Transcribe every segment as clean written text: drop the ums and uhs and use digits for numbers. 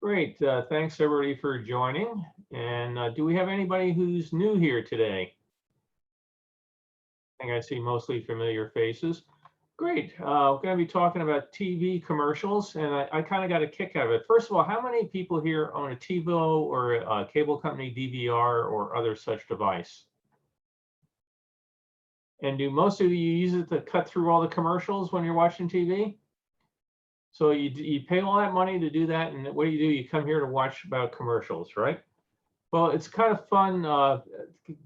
Great. Thanks everybody for joining. And do we have anybody who's new here today? I think I see mostly familiar faces. Great. We're going to be talking about TV commercials, and I kind of got a kick out of it. First of all, how many people here own a TiVo or a cable company DVR or other such device? And do most of you use it to cut through all the commercials when you're watching TV? So you pay all that money to do that, and what do? You come here to watch about commercials, right? Well, it's kind of fun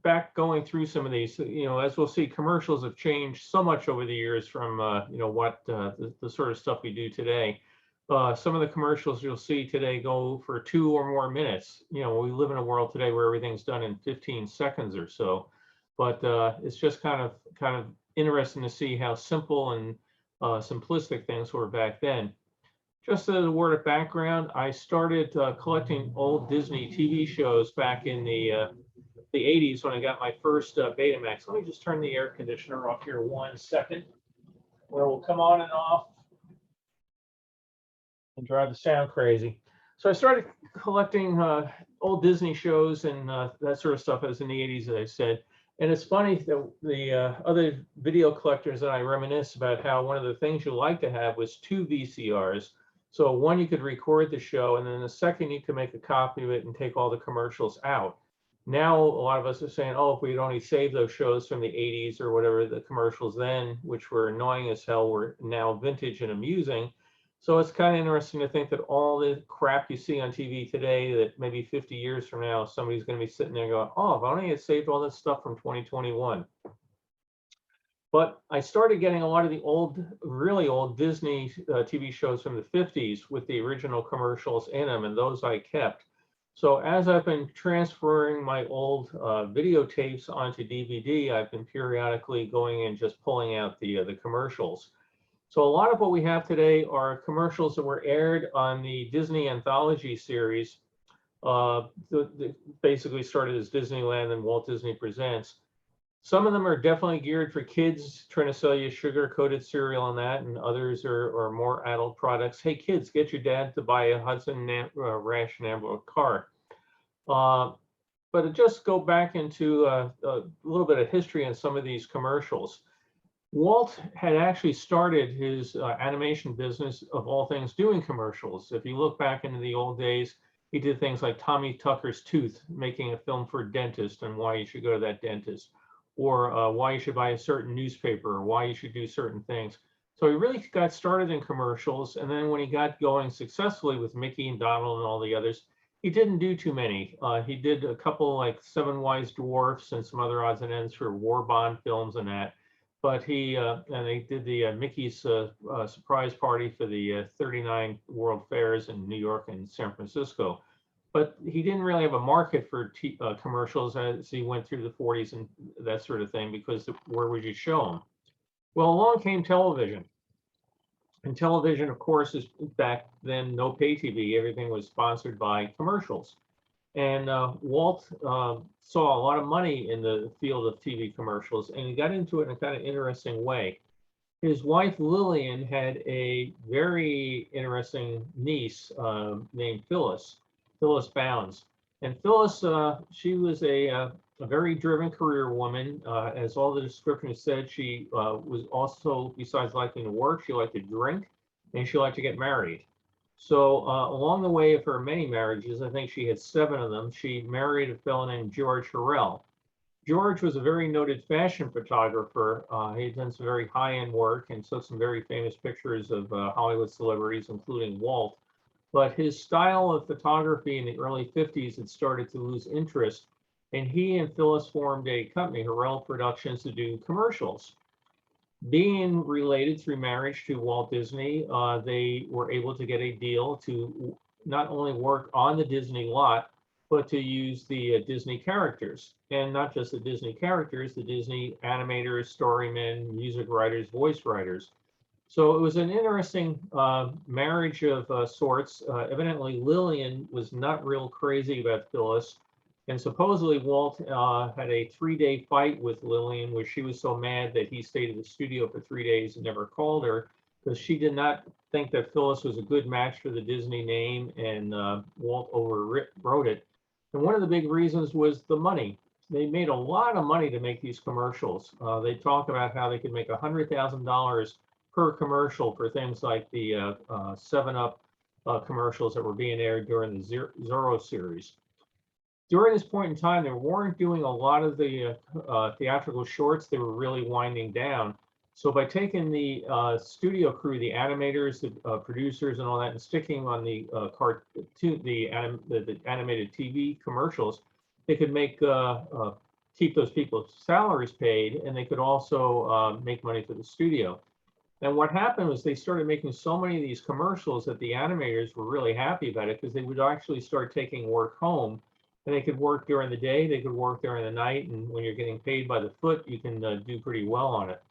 back going through some of these. As we'll see, commercials have changed so much over the years from what the sort of stuff we do today. Some of the commercials you'll see today go for 2 or more minutes. We live in a world today where everything's done in 15 seconds or so. But it's just kind of interesting to see how simple and simplistic things were back then. Just as a word of background, I started collecting old Disney TV shows back in the 80s when I got my first Betamax. Let me just turn the air conditioner off here 1 second, where it will come on and off and drive the sound crazy. So I started collecting old Disney shows and that sort of stuff as in the 80s, as I said. And it's funny that the other video collectors that I reminisce about how one of the things you like to have was 2 VCRs. So one, you could record the show, and then the second, you could make a copy of it and take all the commercials out. Now, a lot of us are saying, oh, if we'd only saved those shows from the 80s or whatever, the commercials then, which were annoying as hell, were now vintage and amusing. So it's kind of interesting to think that all the crap you see on TV today, that maybe 50 years from now, somebody's going to be sitting there going, oh, if only had saved all this stuff from 2021. But I started getting a lot of the old, really old Disney TV shows from the 50s with the original commercials in them, and those I kept. So as I've been transferring my old videotapes onto DVD, I've been periodically going and just pulling out the commercials. So a lot of what we have today are commercials that were aired on the Disney Anthology series. Basically started as Disneyland and Walt Disney Presents. Some of them are definitely geared for kids, trying to sell you sugar-coated cereal and that, and others are more adult products. Hey, kids, get your dad to buy a Hudson Ration car. But just go back into a little bit of history on some of these commercials. Walt had actually started his animation business, of all things, doing commercials. If you look back into the old days, he did things like Tommy Tucker's Tooth, making a film for a dentist and why you should go to that dentist, or why you should buy a certain newspaper, or why you should do certain things. So he really got started in commercials, and then when he got going successfully with Mickey and Donald and all the others, he didn't do too many. He did a couple like Seven Wise Dwarfs and some other odds and ends for war bond films and that. But and they did the Mickey's surprise party for the 39 World Fairs in New York and San Francisco. But he didn't really have a market for commercials as he went through the 40s and that sort of thing, because where would you show them? Well, along came television. And television, of course, is back then no pay TV. Everything was sponsored by commercials. And Walt saw a lot of money in the field of TV commercials, and he got into it in a kind of interesting way. His wife, Lillian, had a very interesting niece named Phyllis Bounds. And Phyllis, she was a very driven career woman. As all the descriptions said, she was also, besides liking to work, she liked to drink, and she liked to get married. So along the way of her many marriages, I think she had 7 of them, she married a fellow named George Hurrell. George was a very noted fashion photographer. He had done some very high-end work and took some very famous pictures of Hollywood celebrities, including Walt. But his style of photography in the early 50s had started to lose interest, and he and Phyllis formed a company, Hurrell Productions, to do commercials. Being related through marriage to Walt Disney, they were able to get a deal to not only work on the Disney lot, but to use the Disney characters. And not just the Disney characters, the Disney animators, storymen, music writers, voice writers. So it was an interesting marriage of sorts. Evidently, Lillian was not real crazy about Phyllis. And supposedly Walt had a 3-day fight with Lillian, where she was so mad that he stayed at the studio for 3 days and never called her, because she did not think that Phyllis was a good match for the Disney name, and Walt overwrote it. And one of the big reasons was the money. They made a lot of money to make these commercials. They talk about how they could make $100,000 per commercial for things like the 7-Up commercials that were being aired during the Zorro series. During this point in time, they weren't doing a lot of the theatrical shorts. They were really winding down. So by taking the studio crew, the animators, the producers, and all that, and sticking on the animated TV commercials, they could make keep those people's salaries paid, and they could also make money for the studio. And what happened was they started making so many of these commercials that the animators were really happy about it, because they would actually start taking work home, and they could work during the day, they could work during the night, and when you're getting paid by the foot, you can do pretty well on it.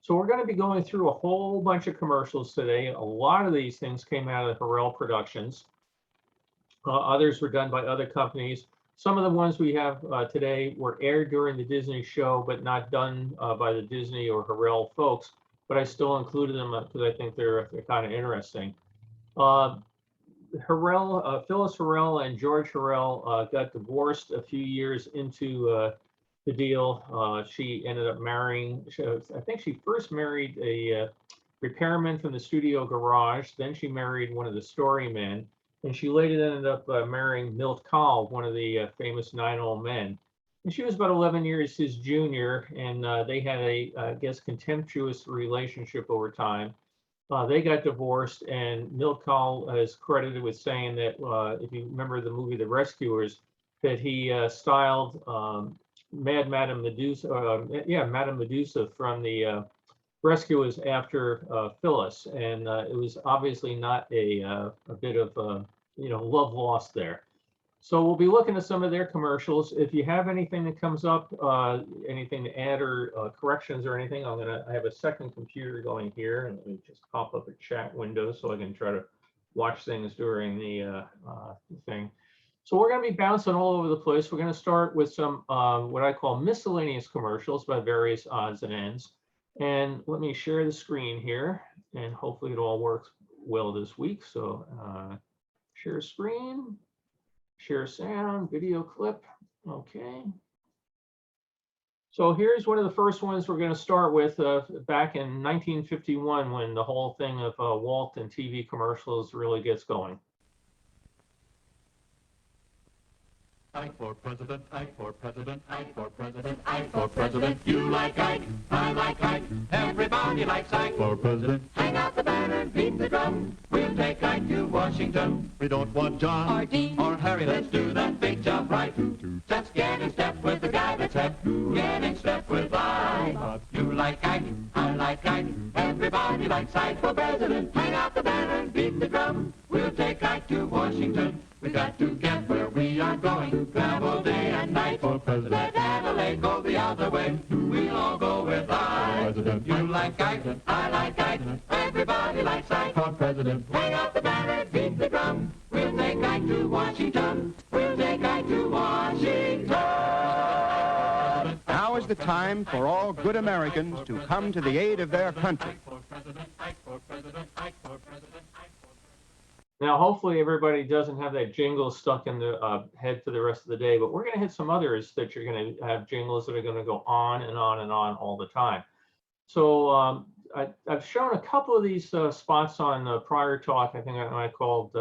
So we're going to be going through a whole bunch of commercials today. A lot of these things came out of Harrell Productions. Others were done by other companies. Some of the ones we have today were aired during the Disney show, but not done by the Disney or Harrell folks. But I still included them because I think they're kind of interesting. Phyllis Harrell and George Harrell got divorced a few years into the deal. She ended up marrying, I think she first married a repairman from the studio garage. Then she married one of the story men. And she later ended up marrying Milt Kahl, one of the famous 9 Old Men. And she was about 11 years his junior, and they had a, I guess, contemptuous relationship over time. They got divorced, and Milt Kahl is credited with saying that, if you remember the movie The Rescuers, that he styled Madame Medusa, Madame Medusa from the Rescuers after Phyllis, and it was obviously not a bit of love lost there. So we'll be looking at some of their commercials. If you have anything that comes up, anything to add or corrections or anything, I have a second computer going here, and let me just pop up a chat window so I can try to watch things during the thing. So we're going to be bouncing all over the place. We're going to start with some what I call miscellaneous commercials by various odds and ends. And let me share the screen here, and hopefully it all works well this week. So share screen. Share sound, video clip. Okay. So here's one of the first ones we're going to start with back in 1951, when the whole thing of Walt and TV commercials really gets going. Ike for president, Ike for president, Ike for president, Ike for president. You like Ike, I like Ike, everybody likes Ike for president. Hang out the banner, beat the drum, we'll take Ike to Washington. We don't want John or Dean or Harry, let's do that big job right. Just get in step with the guy that's hep, get in step with Ike. You like Ike, I like Ike, everybody likes Ike for president. Hang out the banner, beat the drum, we'll take Ike to Washington. We got to get where we are going, travel day and night for president. Let Adelaide go the other way, we'll all go with Ike. President. You like Ike, I like Ike, everybody likes Ike for president. Hang out the banner, beat the drum, we'll take Ike to Washington, we'll take Ike to Washington. Now is the time for all good Americans to come to the aid of their country. Now, hopefully everybody doesn't have that jingle stuck in the head for the rest of the day, but we're going to hit some others that you're going to have jingles that are going to go on and on and on all the time. So I've shown a couple of these spots on prior talk. I think I called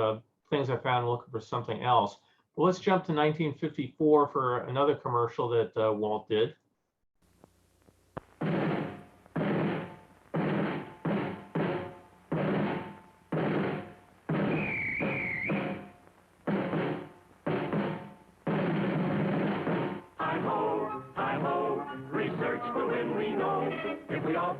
things I found looking for something else. But let's jump to 1954 for another commercial that Walt did.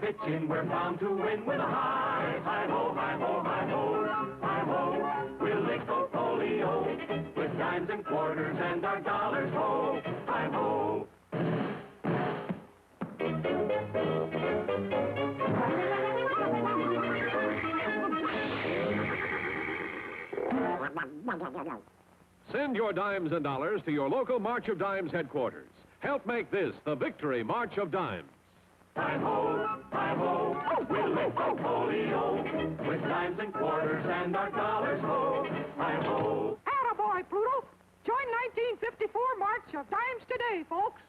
Pitching, we're bound to win with a high, hi ho, hi ho, hi ho, hi ho. We'll lick polio with dimes and quarters and our dollars, ho, hi ho. Send your dimes and dollars to your local March of Dimes headquarters. Help make this the Victory March of Dimes. Hi ho, we'll lick polio with dimes and quarters and our dollars, ho, hi-ho. Attaboy, Pluto. Join 1954 March of Dimes today, folks.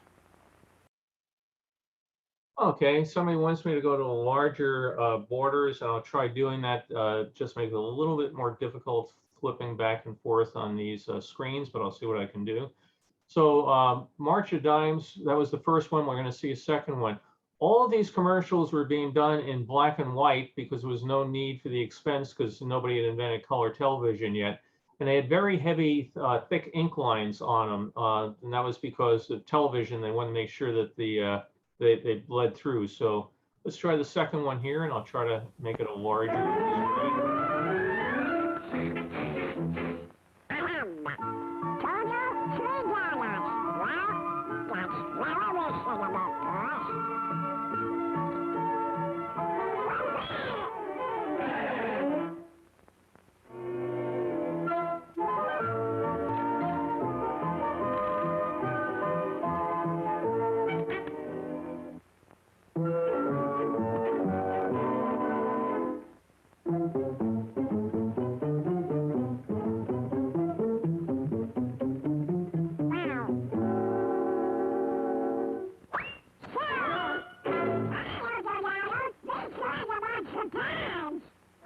Okay, somebody wants me to go to larger borders, and I'll try doing that. Just make it a little bit more difficult flipping back and forth on these screens, but I'll see what I can do. So March of Dimes, that was the first one. We're going to see a second one. All of these commercials were being done in black and white because there was no need for the expense because nobody had invented color television yet. And they had very heavy, thick ink lines on them. And that was because of television. They wanted to make sure that they bled through. So let's try the second one here, and I'll try to make it a larger.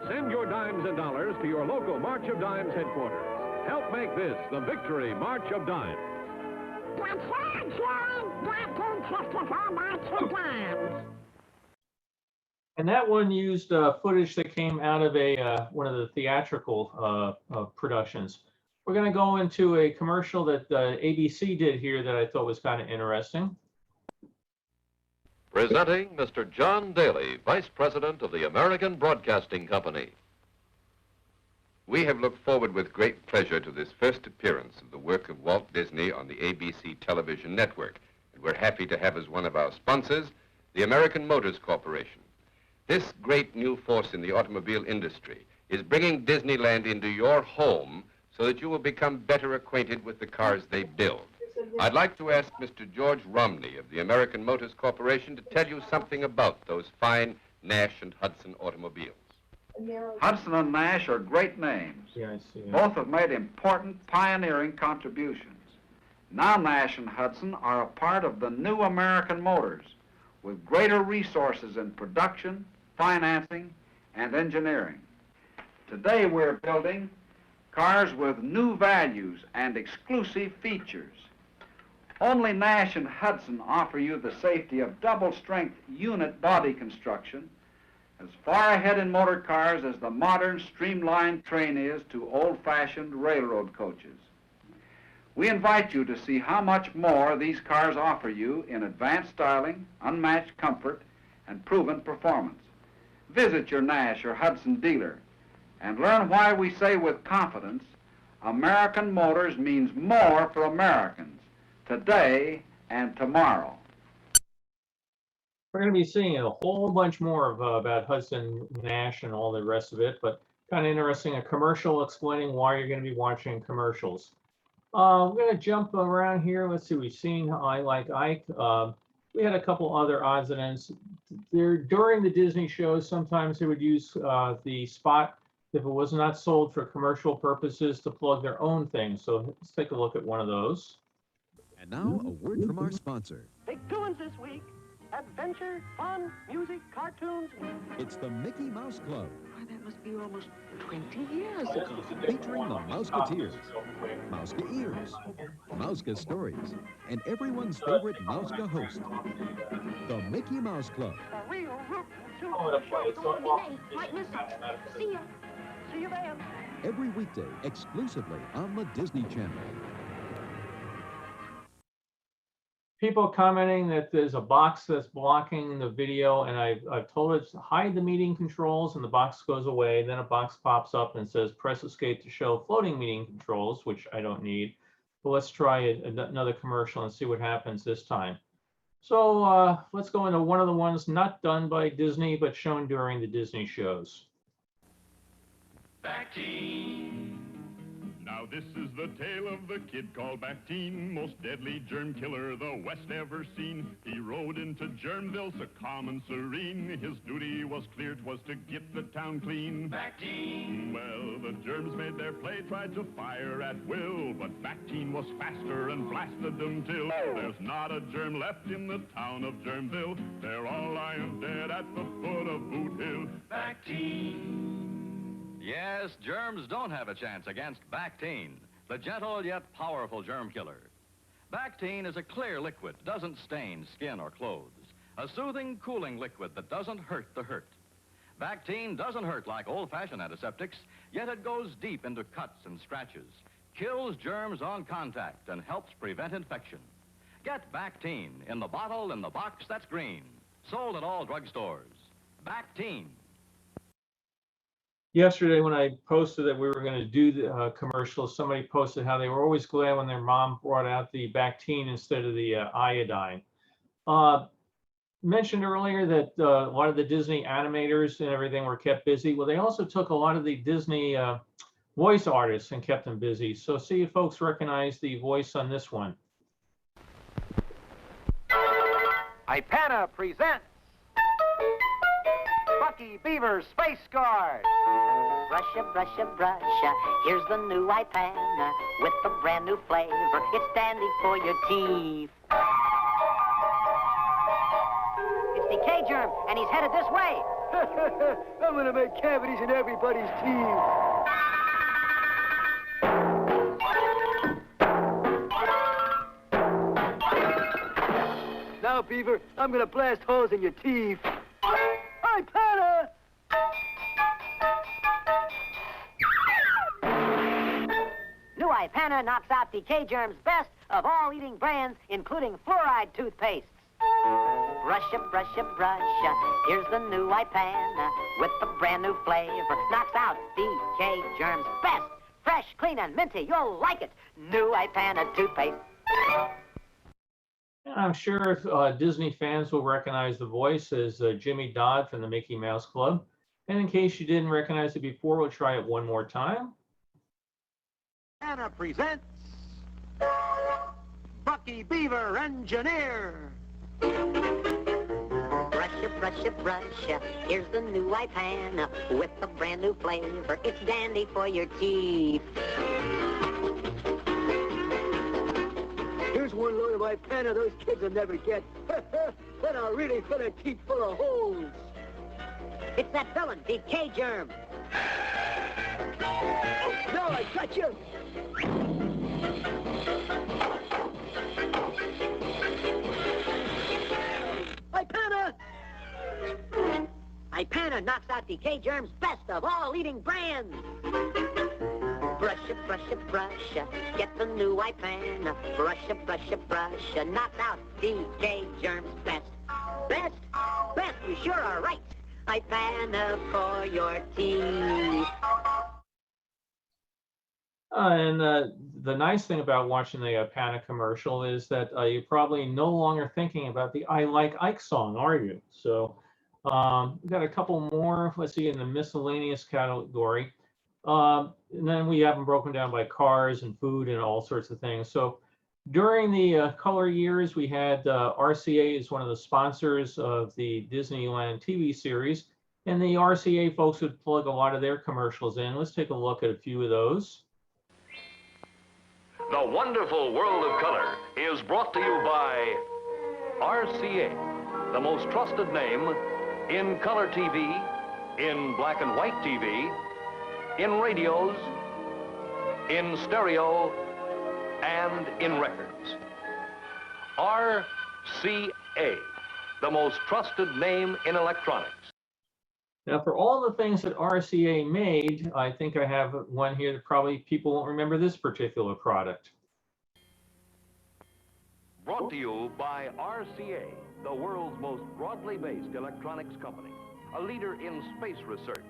Send your dimes and dollars to your local March of Dimes headquarters. Help make this the Victory March of Dimes. And that one used footage that came out of one of the theatrical productions. We're going to go into a commercial that ABC did here that I thought was kind of interesting. Presenting Mr. John Daly, Vice President of the American Broadcasting Company. We have looked forward with great pleasure to this first appearance of the work of Walt Disney on the ABC television network. And we're happy to have as one of our sponsors the American Motors Corporation. This great new force in the automobile industry is bringing Disneyland into your home so that you will become better acquainted with the cars they build. I'd like to ask Mr. George Romney of the American Motors Corporation to tell you something about those fine Nash and Hudson automobiles. Hudson and Nash are great names. Yeah, I see. Both have made important pioneering contributions. Now Nash and Hudson are a part of the new American Motors with greater resources in production, financing, and engineering. Today we're building cars with new values and exclusive features. Only Nash and Hudson offer you the safety of double-strength unit body construction, as far ahead in motor cars as the modern streamlined train is to old-fashioned railroad coaches. We invite you to see how much more these cars offer you in advanced styling, unmatched comfort, and proven performance. Visit your Nash or Hudson dealer and learn why we say with confidence, American Motors means more for Americans today and tomorrow. We're going to be seeing a whole bunch more of about Hudson Nash and all the rest of it, but kind of interesting, a commercial explaining why you're going to be watching commercials. We're going to jump around here. Let's see, we've seen I Like Ike. We had a couple other odds and ends. During the Disney shows, sometimes they would use the spot, if it was not sold for commercial purposes, to plug their own thing. So let's take a look at one of those. And now, a word from our sponsor. Big doings this week. Adventure, fun, music, cartoons. It's the Mickey Mouse Club, Why, that must be almost 20 years ago. featuring the Mouseketeers, Mouseketeers, Mouska Stories, and everyone's favorite Mouska host, the Mickey Mouse Club. A real root and I'm going to play it, so Might miss it. See ya. See you then. Every weekday, exclusively on the Disney Channel. People commenting that there's a box that's blocking the video, and I've told it to hide the meeting controls, and the box goes away. Then a box pops up and says press escape to show floating meeting controls, which I don't need. But let's try another commercial and see what happens this time. So let's go into one of the ones not done by Disney, but shown during the Disney shows. Vacuum. Now Now this is the tale of the kid called Bactine, most deadly germ killer the West ever seen. He rode into Germville so calm and serene. His duty was clear, 'twas to get the town clean. Bactine! Well, the germs made their play, tried to fire at will, but Bactine was faster and blasted them till there's not a germ left in the town of Germville. They're all lying dead at the foot of Boot Hill. Bactine! Yes, germs don't have a chance against Bactine, the gentle yet powerful germ killer. Bactine is a clear liquid, doesn't stain skin or clothes. A soothing, cooling liquid that doesn't hurt the hurt. Bactine doesn't hurt like old-fashioned antiseptics, yet it goes deep into cuts and scratches, kills germs on contact, and helps prevent infection. Get Bactine in the bottle in the box that's green. Sold at all drugstores. Bactine. Yesterday, when I posted that we were going to do the commercials, somebody posted how they were always glad when their mom brought out the Bactine instead of the iodine. Mentioned earlier that a lot of the Disney animators and everything were kept busy. Well, they also took a lot of the Disney voice artists and kept them busy. So see if folks recognize the voice on this one. Ipana presents Bucky Beaver's Space Guard. Brusha, brusha, brusha, here's the new Ipana with a brand new flavor. It's dandy for your teeth. It's the K-germ, and he's headed this way. I'm gonna make cavities in everybody's teeth. Now, Beaver, I'm gonna blast holes in your teeth. Ipana! New Ipana knocks out the K-germs best of all eating brands, including fluoride toothpastes. Brusha, brusha, brusha, here's the new Ipana with a brand new flavor. Knocks out the K-germs best. Fresh, clean, and minty, you'll like it. New Ipana toothpaste. I'm sure if Disney fans will recognize the voice as Jimmy Dodd from the Mickey Mouse Club. And in case you didn't recognize it before, we'll try it one more time. Ipana presents Bucky Beaver Engineer. Brusha, brusha, brusha, here's the new Ipana with a brand new flavor. It's dandy for your teeth. Here's one load of Ipana those kids will never get. Then I'll really fill a teeth full of holes. It's that villain, the K-germ. No, I got you. Ipana! Ipana knocks out the K-germs best of all eating brands. Brusha, brusha, brusha, get the new Ipana. Brusha, brusha, brusha, knocks out the K-germs best. Best, best, you sure are right. Ipana for your teeth. The nice thing about watching the Ipana commercial is that you're probably no longer thinking about the I Like Ike song, are you? So we've got a couple more, let's see, in the miscellaneous category. And then we have them broken down by cars and food and all sorts of things. So during the color years, we had RCA as one of the sponsors of the Disneyland TV series. And the RCA folks would plug a lot of their commercials in. Let's take a look at a few of those. The wonderful world of color is brought to you by RCA, the most trusted name in color TV, in black and white TV, in radios, in stereo, and in records. RCA, the most trusted name in electronics. Now, for all the things that RCA made, I think I have one here that probably people won't remember this particular product. Brought to you by RCA, the world's most broadly based electronics company, a leader in space research,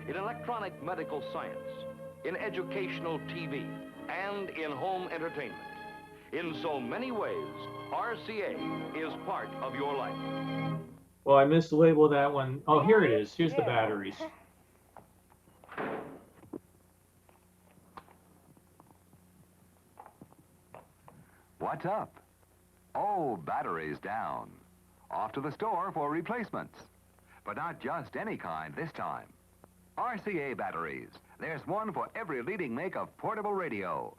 in electronic medical science, in educational TV, and in home entertainment. In so many ways, RCA is part of your life. Well, I mislabeled that one. Oh, here it is. Here's the batteries. What's up? Oh, batteries down. Off to the store for replacements. But not just any kind this time. RCA batteries. There's one for every leading make of portable radio.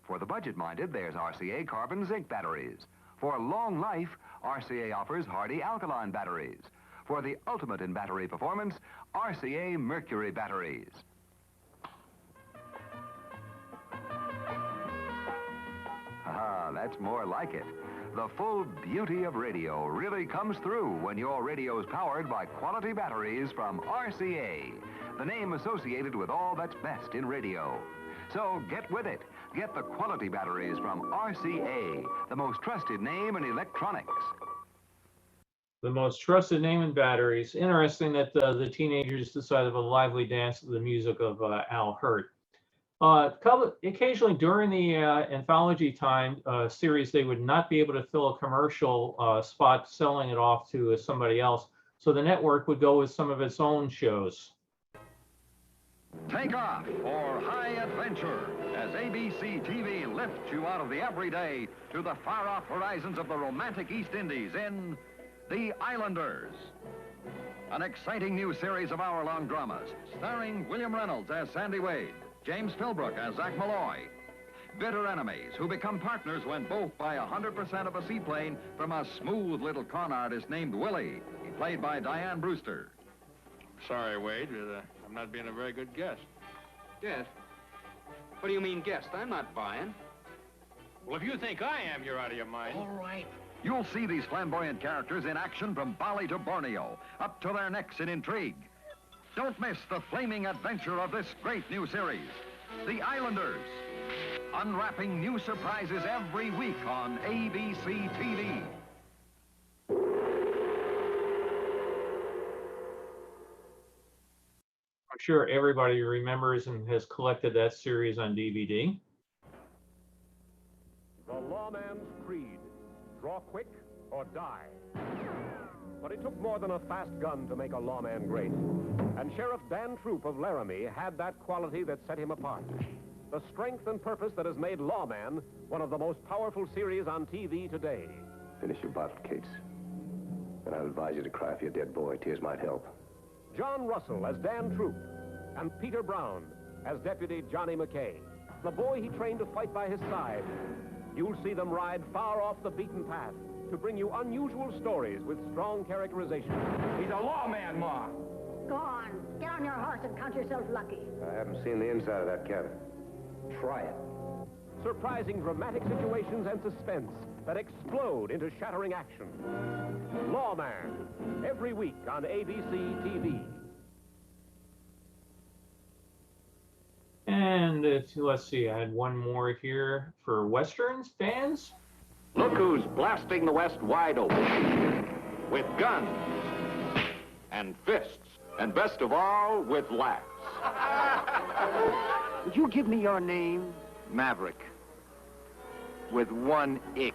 For the budget-minded, there's RCA carbon zinc batteries. For long life, RCA offers hardy alkaline batteries. For the ultimate in battery performance, RCA mercury batteries. Ah, that's more like it. The full beauty of radio really comes through when your radio's powered by quality batteries from RCA, the name associated with all that's best in radio. So get with it. Get the quality batteries from RCA, the most trusted name in electronics. The most trusted name in batteries. Interesting that the teenagers decided a lively dance to the music of Al Hirt. Occasionally during the anthology time series, they would not be able to fill a commercial spot selling it off to somebody else. So the network would go with some of its own shows. Take off for high adventure as ABC TV lifts you out of the everyday to the far-off horizons of the romantic East Indies in The Islanders. An exciting new series of hour-long dramas starring William Reynolds as Sandy Wade, James Philbrook as Zach Malloy. Bitter enemies who become partners when both buy 100% of a seaplane from a smooth little con artist named Willie, played by Diane Brewster. Sorry, Wade, I'm not being a very good guest. Guest? What do you mean guest? I'm not buying. Well, if you think I am, you're out of your mind. All right. You'll see these flamboyant characters in action from Bali to Borneo, up to their necks in intrigue. Don't miss the flaming adventure of this great new series, The Islanders. Unwrapping new surprises every week on ABC TV. I'm sure everybody remembers and has collected that series on DVD. The lawman's creed, draw quick or die. But it took more than a fast gun to make a lawman great. And Sheriff Dan Troop of Laramie had that quality that set him apart. The strength and purpose that has made Lawman one of the most powerful series on TV today. Finish your bottle, Cates. And I'll advise you to cry for your dead boy. Tears might help. John Russell as Dan Troop, and Peter Brown as Deputy Johnny McKay, the boy he trained to fight by his side. You'll see them ride far off the beaten path to bring you unusual stories with strong characterization. He's a lawman, Ma. Go on. Get on your horse and count yourself lucky. I haven't seen the inside of that cabin. Try it. Surprising dramatic situations and suspense that explode into shattering action. Lawman, every week on ABC TV. And let's see, I had one more here for Westerns fans. Look who's blasting the West wide open. With guns and fists. And best of all, with laughs. Would you give me your name? Maverick. With one ick.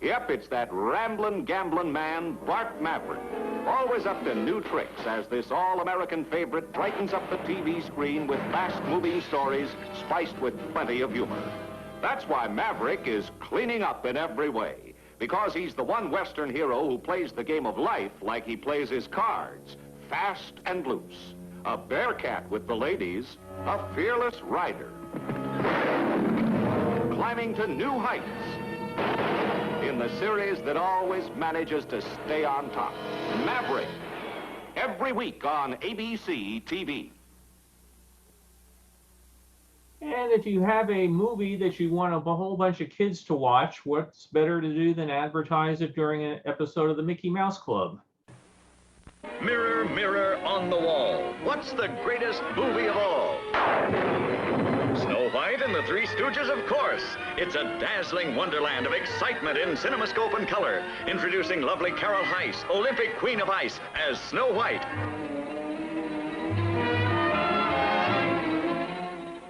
Yep, it's that ramblin', gamblin' man, Bart Maverick. Always up to new tricks as this all-American favorite brightens up the TV screen with fast-moving stories spiced with plenty of humor. That's why Maverick is cleaning up in every way. Because he's the one Western hero who plays the game of life like he plays his cards. Fast and loose. A bearcat with the ladies. A fearless rider. Climbing to new heights. In the series that always manages to stay on top. Maverick. Every week on ABC TV. And if you have a movie that you want a whole bunch of kids to watch, what's better to do than advertise it during an episode of the Mickey Mouse Club? Mirror, mirror on the wall, what's the greatest movie of all? Snow White and the Three Stooges, of course. It's a dazzling wonderland of excitement in CinemaScope and color, introducing lovely Carol Heiss, Olympic Queen of Ice, as Snow White.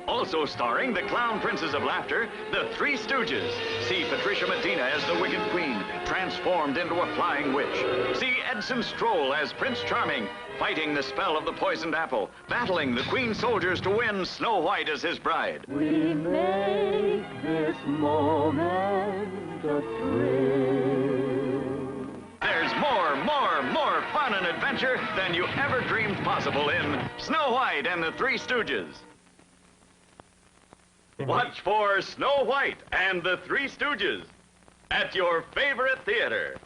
Also Also starring the clown princes of laughter, the Three Stooges. See Patricia Medina as the Wicked Queen, transformed into a flying witch. See Edson Stroll as Prince Charming, fighting the spell of the poisoned apple, battling the Queen's soldiers to win Snow White as his bride. We make this moment a thrill. There's more fun and adventure than you ever dreamed possible in Snow White and the Three Stooges. Watch for Snow White and the Three Stooges at your favorite theater.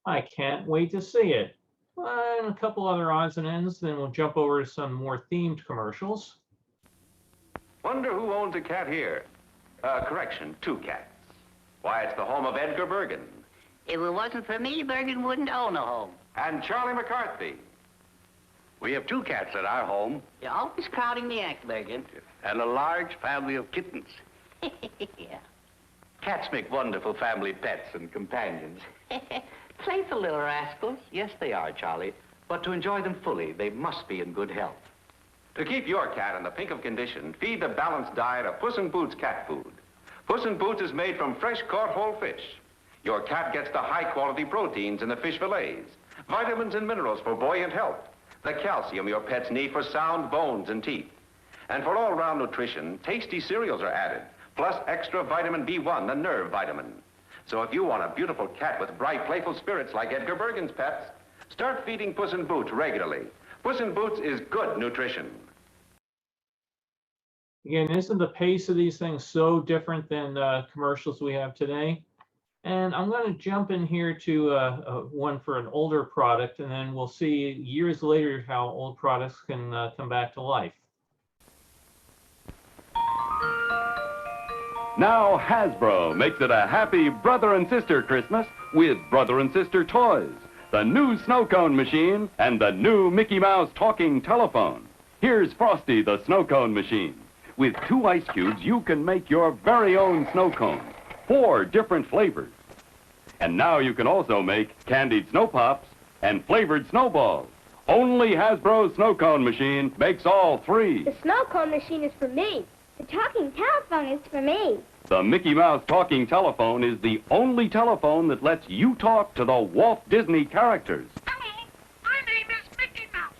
I can't wait to see it. And a couple other odds and ends, then we'll jump over to some more themed commercials. Wonder who owns a cat here? Correction, 2 cats. Why, it's the home of Edgar Bergen. If it wasn't for me, Bergen wouldn't own a home. And Charlie McCarthy. We have 2 cats at our home. You're always crowding the act, Bergen. And a large family of kittens. Yeah. Cats make wonderful family pets and companions. Playful little rascals. Yes, they are, Charlie. But to enjoy them fully, they must be in good health. To keep your cat in the pink of condition, feed the balanced diet of Puss in Boots cat food. Puss in Boots is made from fresh caught whole fish. Your cat gets the high-quality proteins in the fish fillets, vitamins and minerals for buoyant health, the calcium your pets need for sound bones and teeth. And for all-round nutrition, tasty cereals are added, plus extra vitamin B1, the nerve vitamin. So if you want a beautiful cat with bright, playful spirits like Edgar Bergen's pets, start feeding Puss in Boots regularly. Puss in Boots is good nutrition. Again, isn't the pace of these things so different than commercials we have today? And I'm going to jump in here to one for an older product, and then we'll see years later how old products can come back to life. Now Hasbro makes it a happy brother and sister Christmas with brother and sister toys, the new snow cone machine and the new Mickey Mouse talking telephone. Here's Frosty the snow cone machine. With 2 ice cubes, you can make your very own snow cones, 4 different flavors. And now you can also make candied snow pops and flavored snowballs. Only Hasbro's snow cone machine makes all 3. The snow cone machine is for me. The talking telephone is for me. The Mickey Mouse talking telephone is the only telephone that lets you talk to the Walt Disney characters. Hello, my name is Mickey Mouse.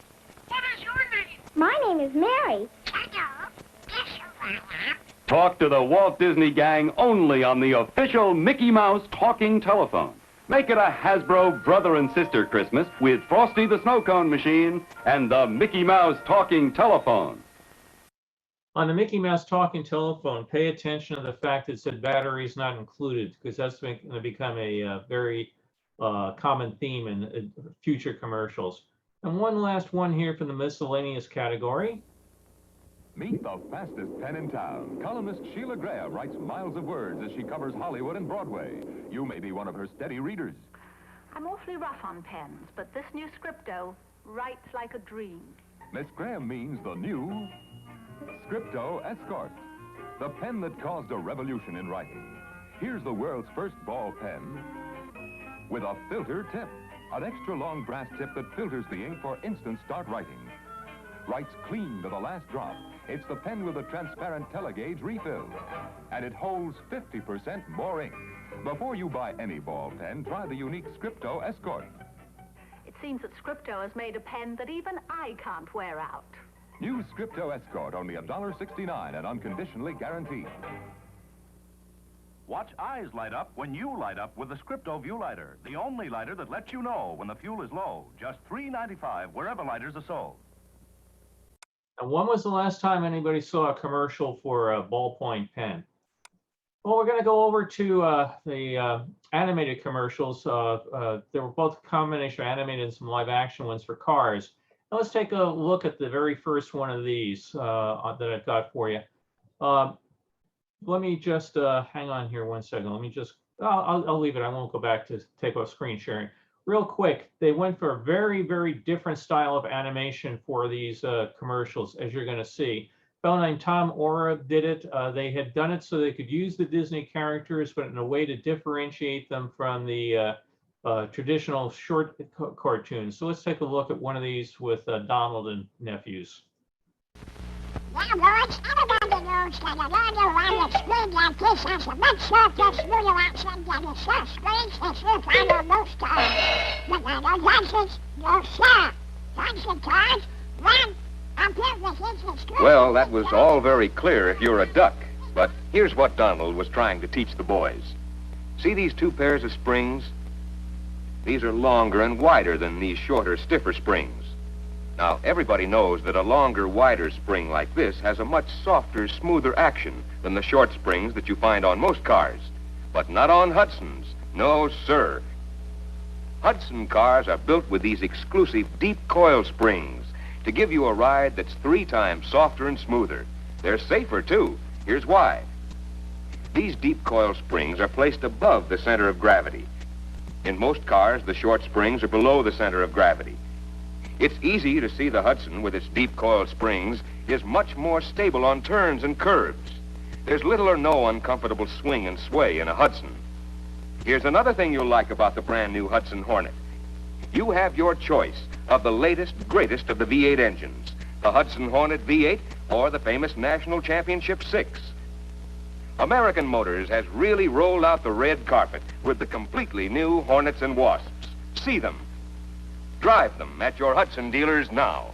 What is your name? My name is Mary. Hello, yes, you are. Talk to the Walt Disney gang only on the official Mickey Mouse talking telephone. Make it a Hasbro brother and sister Christmas with Frosty the snow cone machine and the Mickey Mouse talking telephone. On the Mickey Mouse talking telephone, pay attention to the fact that it said batteries not included, because that's going to become a very common theme in future commercials. And one last one here for the miscellaneous category. Meet the fastest pen in town. Columnist Sheila Graham writes miles of words as she covers Hollywood and Broadway. You may be one of her steady readers. I'm awfully rough on pens, but this new Scripto writes like a dream. Miss Graham means the new Scripto Escort, the pen that caused a revolution in writing. Here's the world's first ball pen with a filter tip, an extra long brass tip that filters the ink for instant start writing. Writes clean to the last drop. It's the pen with a transparent telegauge refill, and it holds 50% more ink. Before you buy any ball pen, try the unique Scripto Escort. It seems that Scripto has made a pen that even I can't wear out. New Scripto Escort, only $1.69 and unconditionally guaranteed. Watch eyes light up when you light up with the Scripto View Lighter, the only lighter that lets you know when the fuel is low. Just $3.95 wherever lighters are sold. And when was the last time anybody saw a commercial for a ballpoint pen? Well, we're going to go over to the animated commercials. They were both a combination of animated and some live action ones for cars. Now let's take a look at the very first one of these that I've got for you. Let me just hang on here one second. Let me just, I'll leave it. I won't go back to take off screen sharing. Real quick, they went for a very, very different style of animation for these commercials, as you're going to see. A fellow named Tom Ora did it. They had done it so they could use the Disney characters, but in a way to differentiate them from the traditional short cartoons. So let's take a look at one of these with Donald and Nephews. Yeah, boys, everybody knows that a longer wireless spring like this has a much softer, smoother action than the soft springs that you find on most cars. But I know Johnson's, no sir. Johnson cars run until the hinges screw. Well, that was all very clear if you're a duck. But here's what Donald was trying to teach the boys. See these two pairs of springs? These are longer and wider than these shorter, stiffer springs. Now, everybody knows that a longer, wider spring like this has a much softer, smoother action than the short springs that you find on most cars. But not on Hudson's. No, sir. Hudson cars are built with these exclusive deep coil springs to give you a ride that's 3 times softer and smoother. They're safer, too. Here's why. These deep coil springs are placed above the center of gravity. In most cars, the short springs are below the center of gravity. It's easy to see the Hudson with its deep coil springs is much more stable on turns and curves. There's little or no uncomfortable swing and sway in a Hudson. Here's another thing you'll like about the brand new Hudson Hornet. You have your choice of the latest, greatest of the V8 engines, the Hudson Hornet V8 or the famous National Championship 6. American Motors has really rolled out the red carpet with the completely new Hornets and Wasps. See them. Drive them at your Hudson dealers now.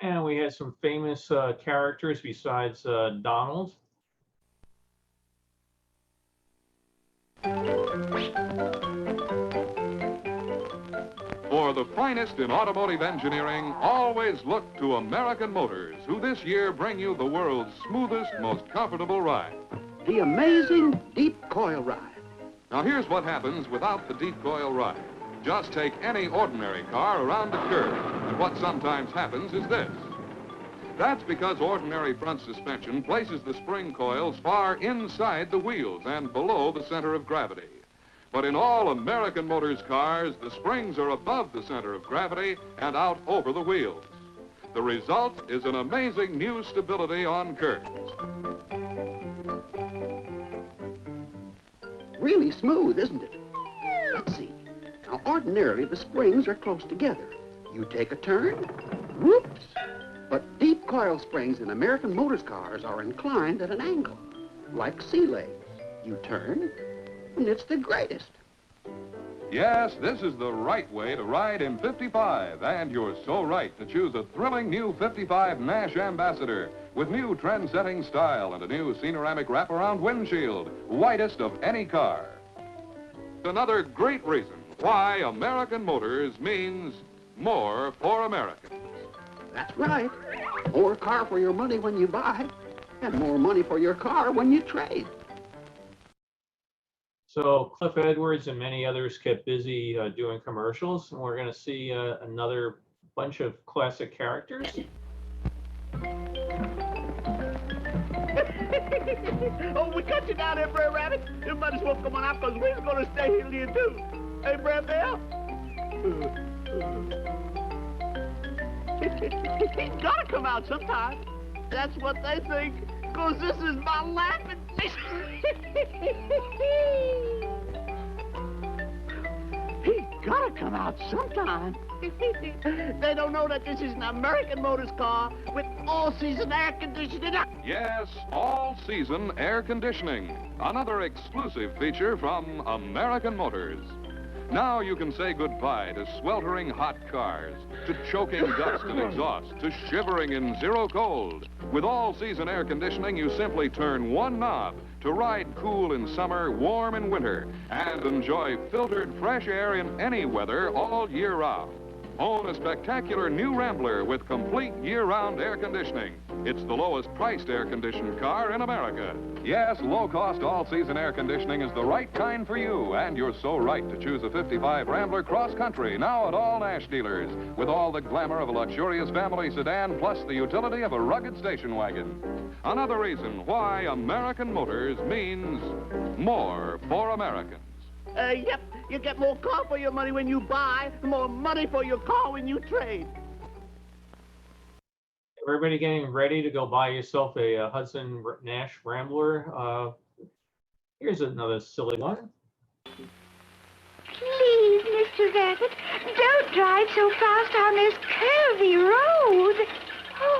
And we had some famous characters besides Donald. For the finest in automotive engineering, always look to American Motors, who this year bring you the world's smoothest, most comfortable ride. The amazing deep coil ride. Now here's what happens without the deep coil ride. Just take any ordinary car around a curve, and what sometimes happens is this. That's because ordinary front suspension places the spring coils far inside the wheels and below the center of gravity. But in all American Motors cars, the springs are above the center of gravity and out over the wheels. The result is an amazing new stability on curves. Really smooth, isn't it? Let's see. Now, ordinarily, the springs are close together. You take a turn, whoops. But deep coil springs in American Motors cars are inclined at an angle, like sea legs. You turn, and it's the greatest. Yes, this is the right way to ride in 55, and you're so right to choose a thrilling new 55 Nash Ambassador with new trend-setting style and a new Cineramic wraparound windshield, whitest of any car. Another great reason why American Motors means more for Americans. That's right. More car for your money when you buy, and more money for your car when you trade. So Cliff Edwards and many others kept busy doing commercials, and we're going to see another bunch of classic characters. Oh, we cut you down there, Brer Rabbit. You might as well come on out, because we're going to stay here till you do. Hey, Brer Bell? He's got to come out sometime. That's what they think, because this is my laughing. He's got to come out sometime. They don't know that this is an American Motors car with all-season air conditioning. Yes, all-season air conditioning. Another exclusive feature from American Motors. Now you can say goodbye to sweltering hot cars, to choking dust and exhaust, to shivering in zero cold. With all-season air conditioning, you simply turn one knob to ride cool in summer, warm in winter, and enjoy filtered fresh air in any weather all year round. Own a spectacular new Rambler with complete year-round air conditioning. It's the lowest-priced air-conditioned car in America. Yes, low-cost, all-season air conditioning is the right kind for you, and you're so right to choose a 55 Rambler cross-country, now at all Nash dealers, with all the glamour of a luxurious family sedan, plus the utility of a rugged station wagon. Another reason why American Motors means more for Americans. Yep, you get more car for your money when you buy, more money for your car when you trade. Everybody getting ready to go buy yourself a Hudson Nash Rambler. Here's another silly one. Please, Mr. Rabbit, don't drive so fast on this curvy road. Oh,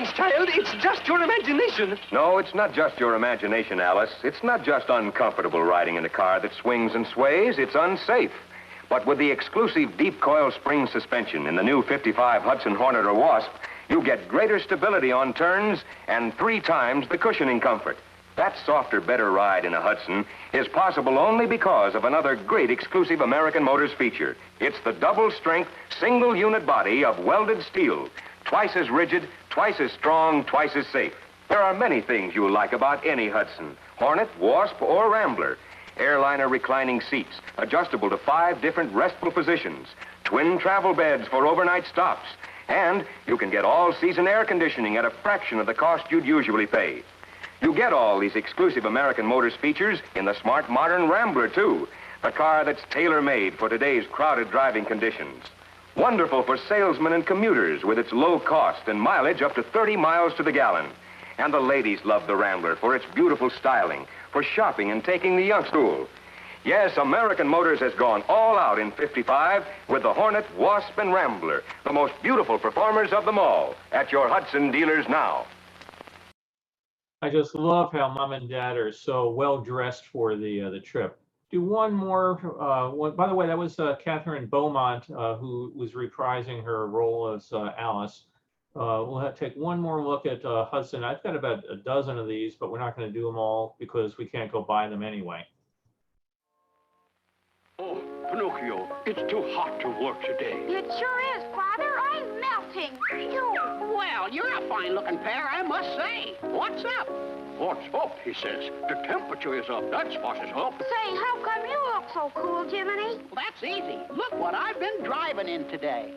Nonsense, child. It's just your imagination. No, it's not just your imagination, Alice. It's not just uncomfortable riding in a car that swings and sways. It's unsafe. But with the exclusive deep coil spring suspension in the new 55 Hudson Hornet or Wasp, you get greater stability on turns and 3 times the cushioning comfort. That softer, better ride in a Hudson is possible only because of another great exclusive American Motors feature. It's the double-strength, single-unit body of welded steel. Twice as rigid, twice as strong, twice as safe. There are many things you'll like about any Hudson, Hornet, Wasp, or Rambler. Airliner reclining seats, adjustable to 5 different restful positions, twin travel beds for overnight stops, and you can get all-season air conditioning at a fraction of the cost you'd usually pay. You get all these exclusive American Motors features in the smart, modern Rambler, too, the car that's tailor-made for today's crowded driving conditions. Wonderful for salesmen and commuters with its low cost and mileage up to 30 miles to the gallon. And the ladies love the Rambler for its beautiful styling, for shopping and taking the young school. Yes, American Motors has gone all out in 55 with the Hornet, Wasp, and Rambler, the most beautiful performers of them all, at your Hudson dealers now. I just love how Mom and Dad are so well dressed for the trip. Do one more. By the way, that was Catherine Beaumont, who was reprising her role as Alice. We'll take one more look at Hudson. I've got about a dozen of these, but we're not going to do them all because we can't go buy them anyway. Oh, Pinocchio, it's too hot to work today. It sure is, Father. I'm melting. Phew. Well, you're a fine-looking pair, I must say. What's up? What's up, he says. The temperature is up. That's what's up. Say, how come you look so cool, Jiminy? Well, that's easy. Look what I've been driving in today.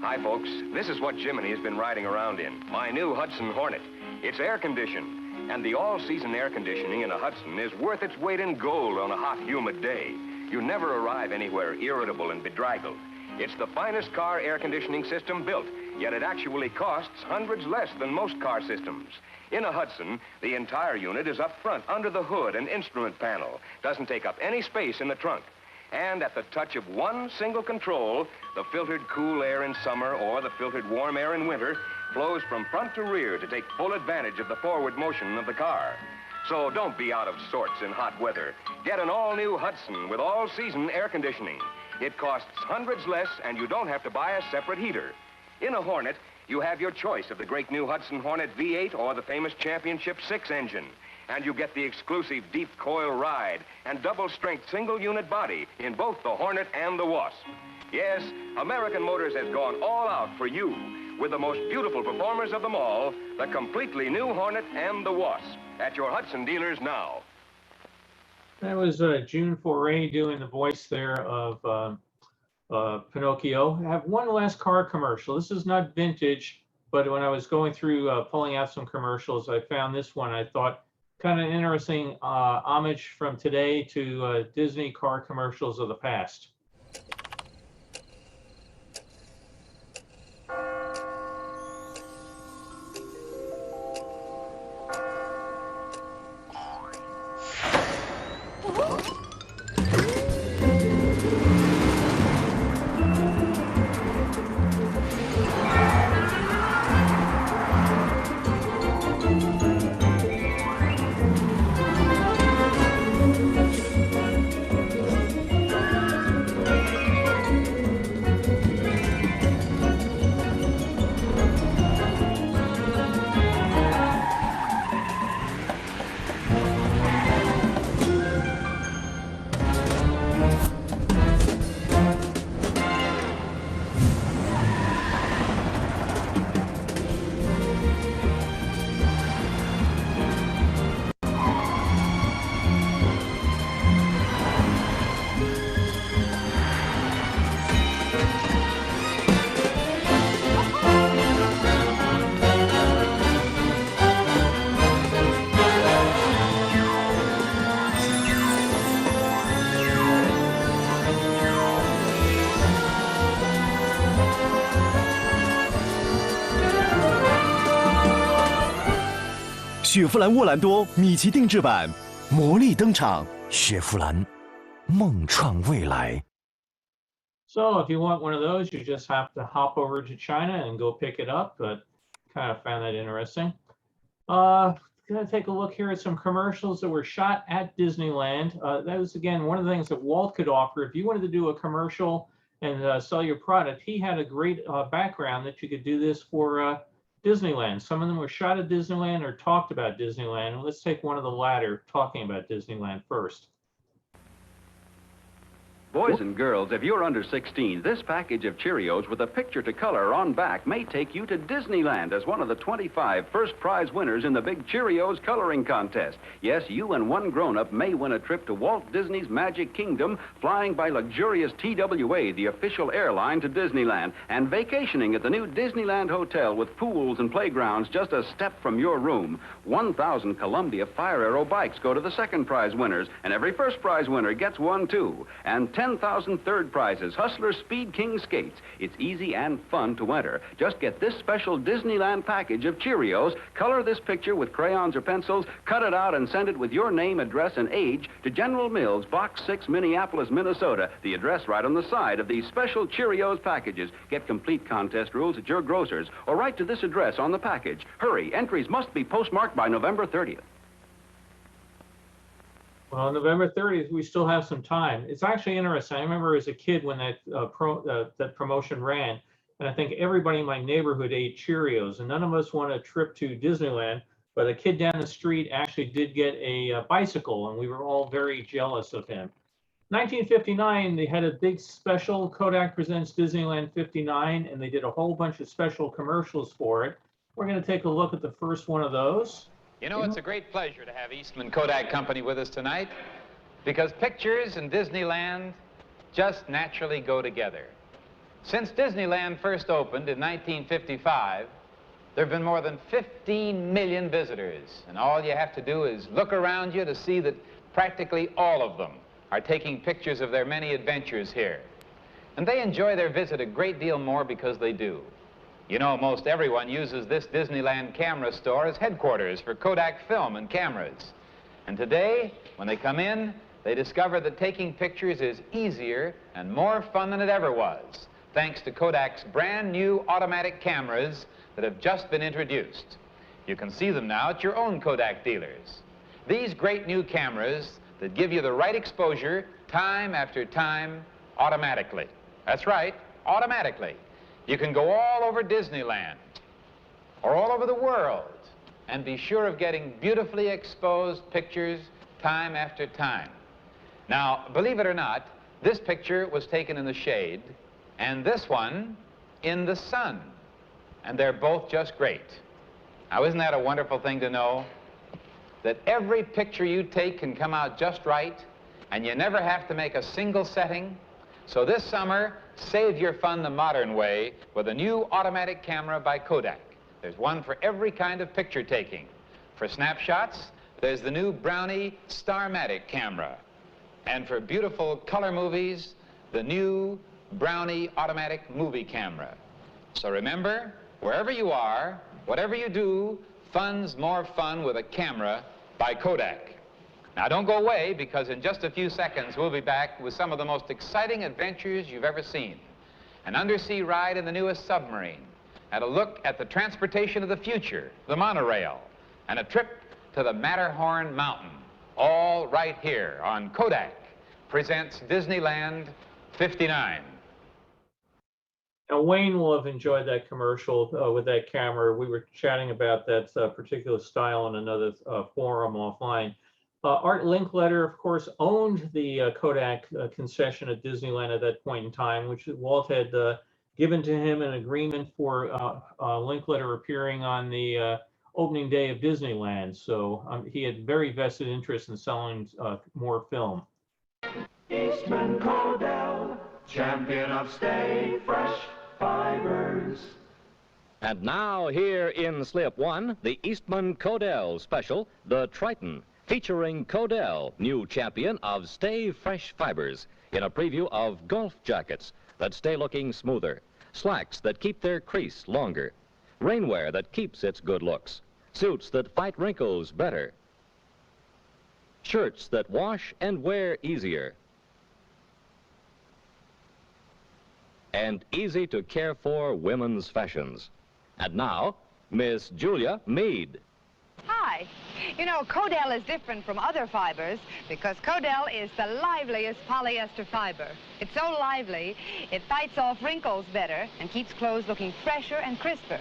Hi, folks. This is what Jiminy has been riding around in, my new Hudson Hornet. It's air-conditioned, and the all-season air conditioning in a Hudson is worth its weight in gold on a hot, humid day. You never arrive anywhere irritable and bedraggled. It's the finest car air conditioning system built, yet it actually costs hundreds less than most car systems. In a Hudson, the entire unit is up front under the hood and instrument panel. Doesn't take up any space in the trunk. And at the touch of one single control, the filtered cool air in summer or the filtered warm air in winter flows from front to rear to take full advantage of the forward motion of the car. So don't be out of sorts in hot weather. Get an all-new Hudson with all-season air conditioning. It costs hundreds less, and you don't have to buy a separate heater. In a Hornet, you have your choice of the great new Hudson Hornet V8 or the famous Championship 6 engine. And you get the exclusive deep coil ride and double-strength single-unit body in both the Hornet and the Wasp. Yes, American Motors has gone all out for you with the most beautiful performers of them all, the completely new Hornet and the Wasp, at your Hudson dealers now. That was June Foray doing the voice there of Pinocchio. I have one last car commercial. This is not vintage, but when I was going through pulling out some commercials, I found this one. I thought kind of interesting homage from today to Disney car commercials of the past.雪佛兰沃兰多米奇定制版，魔力登场，雪佛兰，梦创未来。So if you want one of those, you just have to hop over to China and go pick it up. But kind of found that interesting. Gonna take a look here at some commercials that were shot at Disneyland. That was, again, one of the things that Walt could offer. If you wanted to do a commercial and sell your product, he had a great background that you could do this for Disneyland. Some of them were shot at Disneyland or talked about Disneyland. Let's take one of the latter, talking about Disneyland first. Boys and girls, if you're under 16, this package of Cheerios with a picture to color on back may take you to Disneyland as one of the 25 first prize winners in the big Cheerios coloring contest. Yes, you and one grown-up may win a trip to Walt Disney's Magic Kingdom, flying by luxurious TWA, the official airline to Disneyland, and vacationing at the new Disneyland Hotel with pools and playgrounds just a step from your room. 1,000 Columbia Fire Aero bikes go to the second prize winners, and every first prize winner gets one too. And 10,000 third prizes, Hustler Speed King skates. It's easy and fun to enter. Just get this special Disneyland package of Cheerios, color this picture with crayons or pencils, cut it out and send it with your name, address, and age to General Mills, Box 6, Minneapolis, Minnesota. The address right on the side of these special Cheerios packages. Get complete contest rules at your grocer's or write to this address on the package. Hurry, entries must be postmarked by November 30th. Well, November 30th, we still have some time. It's actually interesting. I remember as a kid when that promotion ran, and I think everybody in my neighborhood ate Cheerios, and none of us won a trip to Disneyland, but a kid down the street actually did get a bicycle, and we were all very jealous of him. 1959, they had a big special, Kodak Presents Disneyland 59, and they did a whole bunch of special commercials for it. We're going to take a look at the first one of those. You know, it's a great pleasure to have Eastman Kodak Company with us tonight because pictures and Disneyland just naturally go together. Since Disneyland first opened in 1955, there have been more than 15 million visitors, and all you have to do is look around you to see that practically all of them are taking pictures of their many adventures here. And they enjoy their visit a great deal more because they do. You know, most everyone uses this Disneyland camera store as headquarters for Kodak film and cameras. And today, when they come in, they discover that taking pictures is easier and more fun than it ever was, thanks to Kodak's brand new automatic cameras that have just been introduced. You can see them now at your own Kodak dealers. These great new cameras that give you the right exposure time after time automatically. That's right, automatically. You can go all over Disneyland or all over the world and be sure of getting beautifully exposed pictures time after time. Now, believe it or not, this picture was taken in the shade and this one in the sun. And they're both just great. Now, isn't that a wonderful thing to know? That every picture you take can come out just right and you never have to make a single setting. So this summer, save your fun the modern way with a new automatic camera by Kodak. There's one for every kind of picture taking. For snapshots, there's the new Brownie Starmatic camera. And for beautiful color movies, the new Brownie Automatic Movie Camera. So remember, wherever you are, whatever you do, fun's more fun with a camera by Kodak. Now, don't go away, because in just a few seconds, we'll be back with some of the most exciting adventures you've ever seen. An undersea ride in the newest submarine, and a look at the transportation of the future, the monorail, and a trip to the Matterhorn Mountain, all right here on Kodak Presents Disneyland 59. Now, Wayne will have enjoyed that commercial with that camera. We were chatting about that particular style in another forum offline. Art Linkletter, of course, owned the Kodak concession at Disneyland at that point in time, which Walt had given to him an agreement for Linkletter appearing on the opening day of Disneyland. So he had very vested interest in selling more film. Eastman Kodak, champion of stay fresh fibers. And now here in Slip 1, the Eastman Codell special, the Triton, featuring Codell, new champion of Stay Fresh Fibers, in a preview of golf jackets that stay looking smoother, slacks that keep their crease longer, rainwear that keeps its good looks, suits that fight wrinkles better, shirts that wash and wear easier, and easy to care for women's fashions. And now, Miss Julia Meade. Hi. You know, Codel is different from other fibers because Codel is the liveliest polyester fiber. It's so lively, it fights off wrinkles better and keeps clothes looking fresher and crisper.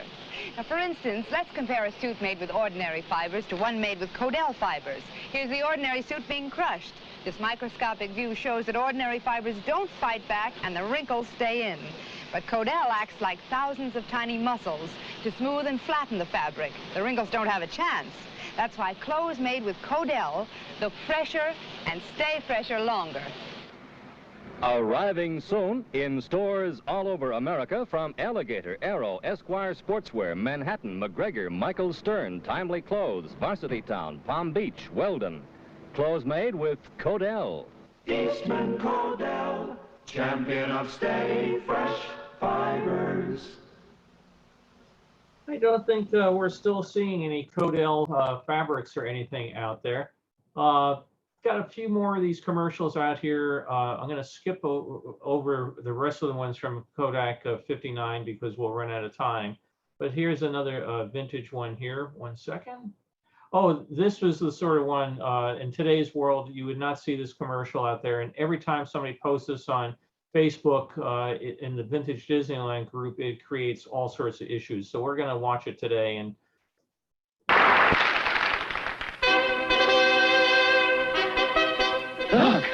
Now, for instance, let's compare a suit made with ordinary fibers to one made with Codel fibers. Here's the ordinary suit being crushed. This microscopic view shows that ordinary fibers don't fight back and the wrinkles stay in. But Codel acts like thousands of tiny muscles to smooth and flatten the fabric. The wrinkles don't have a chance. That's why clothes made with Codel look fresher and stay fresher longer. Arriving soon in stores all over America from Alligator, Arrow, Esquire Sportswear, Manhattan, McGregor, Michael Stern, Timely Clothes, Varsity Town, Palm Beach, Weldon. Clothes made with Codel. Eastman Codel, champion of stay fresh fibers. I don't think we're still seeing any Codel fabrics or anything out there. Got a few more of these commercials out here. I'm going to skip over the rest of the ones from Kodak 59 because we'll run out of time. But here's another vintage one here. 1 second. Oh, this was the sort of one in today's world, you would not see this commercial out there. And every time somebody posts this on Facebook in the Vintage Disneyland group, it creates all sorts of issues. So we're going to watch it today. And Look,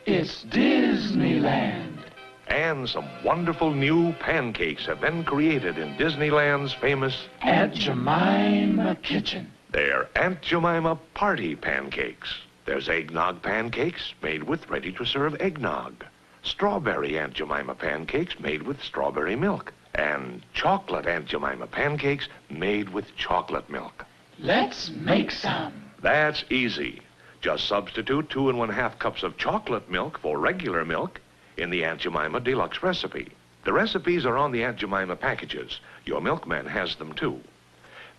it's Disneyland. And some wonderful new pancakes have been created in Disneyland's famous Aunt Jemima Kitchen. They're Aunt Jemima Party Pancakes. There's eggnog pancakes made with ready-to-serve eggnog. Strawberry Aunt Jemima pancakes made with strawberry milk. And chocolate Aunt Jemima pancakes made with chocolate milk. Let's make some. That's easy. Just substitute 2 1/2 cups of chocolate milk for regular milk in the Aunt Jemima Deluxe recipe. The recipes are on the Aunt Jemima packages. Your milkman has them too.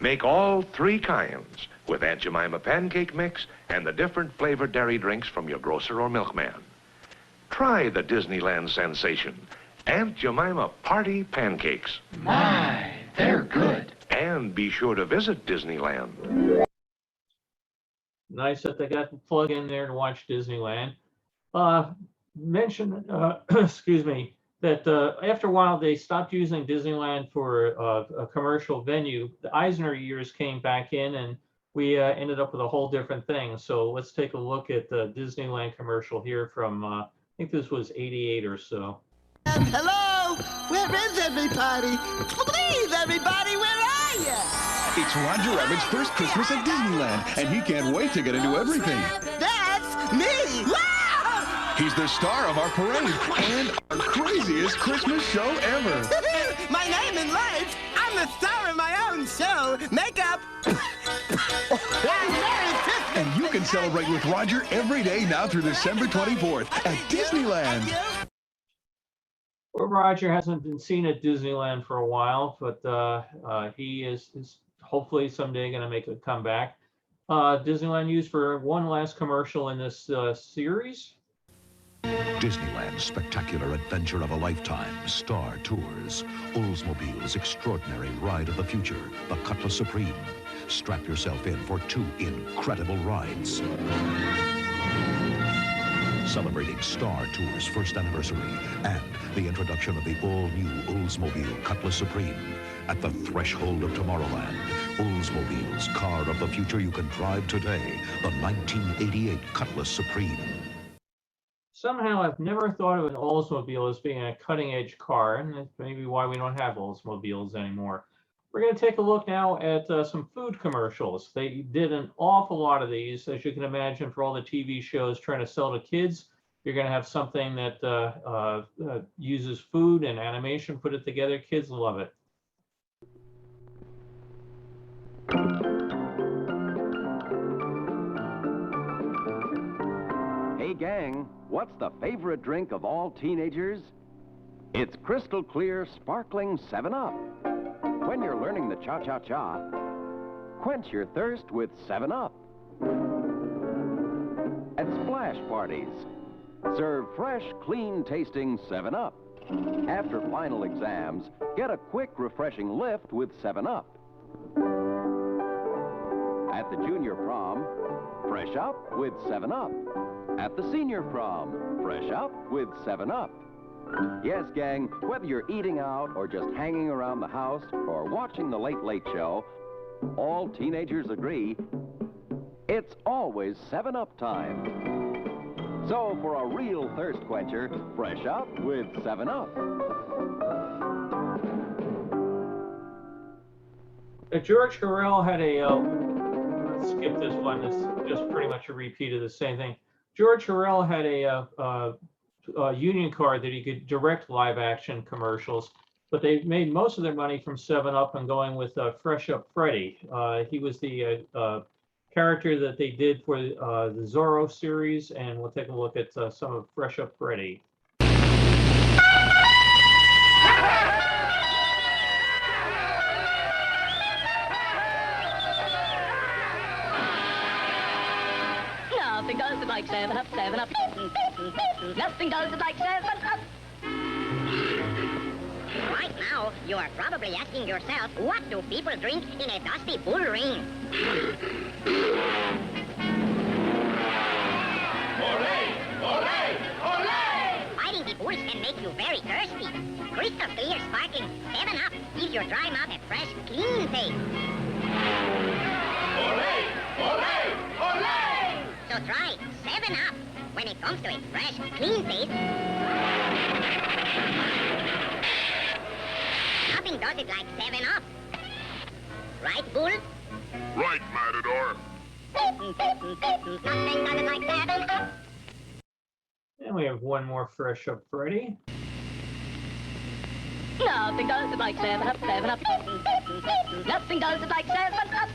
Make all 3 kinds with Aunt Jemima pancake mix and the different flavored dairy drinks from your grocer or milkman. Try the Disneyland sensation, Aunt Jemima Party Pancakes. My, they're good. And be sure to visit Disneyland. Nice that they got the plug in there to watch Disneyland. Mention, excuse me, that after a while they stopped using Disneyland for a commercial venue. The Eisner years came back in and we ended up with a whole different thing. So let's take a look at the Disneyland commercial here from, I think this was 88 or so. Hello, where is everybody? Please, everybody, where are you? It's Roger Rabbit's first Christmas at Disneyland, and he can't wait to get into everything. That's me! Wow! He's the star of our parade and our craziest Christmas show ever. My name in lights, I'm the star of my own show. Makeup. And you can celebrate with Roger every day now through December 24th at Disneyland. Well, Roger hasn't been seen at Disneyland for a while, but he is hopefully someday going to make a comeback. Disneyland used for one last commercial in this series. Disneyland's spectacular adventure of a lifetime, Star Tours. Oldsmobile's extraordinary ride of the future, the Cutlass Supreme. Strap yourself in for 2 incredible rides. Celebrating Star Tours' first anniversary and the introduction of the all-new Oldsmobile Cutlass Supreme. At the threshold of Tomorrowland, Oldsmobile's car of the future you can drive today, the 1988 Cutlass Supreme. Somehow I've never thought of an Oldsmobile as being a cutting-edge car, and that's maybe why we don't have Oldsmobiles anymore. We're going to take a look now at some food commercials. They did an awful lot of these, as you can imagine, for all the TV shows trying to sell to kids. You're going to have something that uses food and animation, put it together. Kids love it. Hey gang, what's the favorite drink of all teenagers? It's crystal clear, sparkling 7-Up. When you're learning the cha-cha-cha, quench your thirst with 7-Up. At splash parties, serve fresh, clean-tasting 7-Up. After final exams, get a quick, refreshing lift with 7-Up. At the junior prom, fresh up with 7-Up. At the senior prom, fresh up with 7-Up. Yes, gang, whether you're eating out or just hanging around the house or watching the Late Late Show, all teenagers agree it's always 7-Up time. So for a real thirst quencher, fresh up with 7-Up. George Carell had a, let's skip this one, it's just pretty much a repeat of the same thing. George Carell had a union card that he could direct live action commercials, but they made most of their money from 7-Up and going with Fresh Up Freddy. He was the character that they did for the Zorro series, and we'll take a look at some of Fresh Up Freddy. Nothing does it like 7-Up, 7-Up. Nothing does it like 7-Up. Right now, you are probably asking yourself, what do people drink in a dusty bull ring? Olé! Olé! Olé! Fighting the bulls can make you very thirsty. Crystal clear sparkling 7-Up gives your dry mouth a fresh, clean taste. Olé! Olé! Olé! So try 7-Up. When it comes to a fresh, clean taste, nothing does it like 7-Up. Right, Bull? Right, Matador. Nothing does it like 7-Up. And we have one more Fresh Up Freddy. Nothing does it like 7-Up, 7-Up. Nothing does it like 7-Up.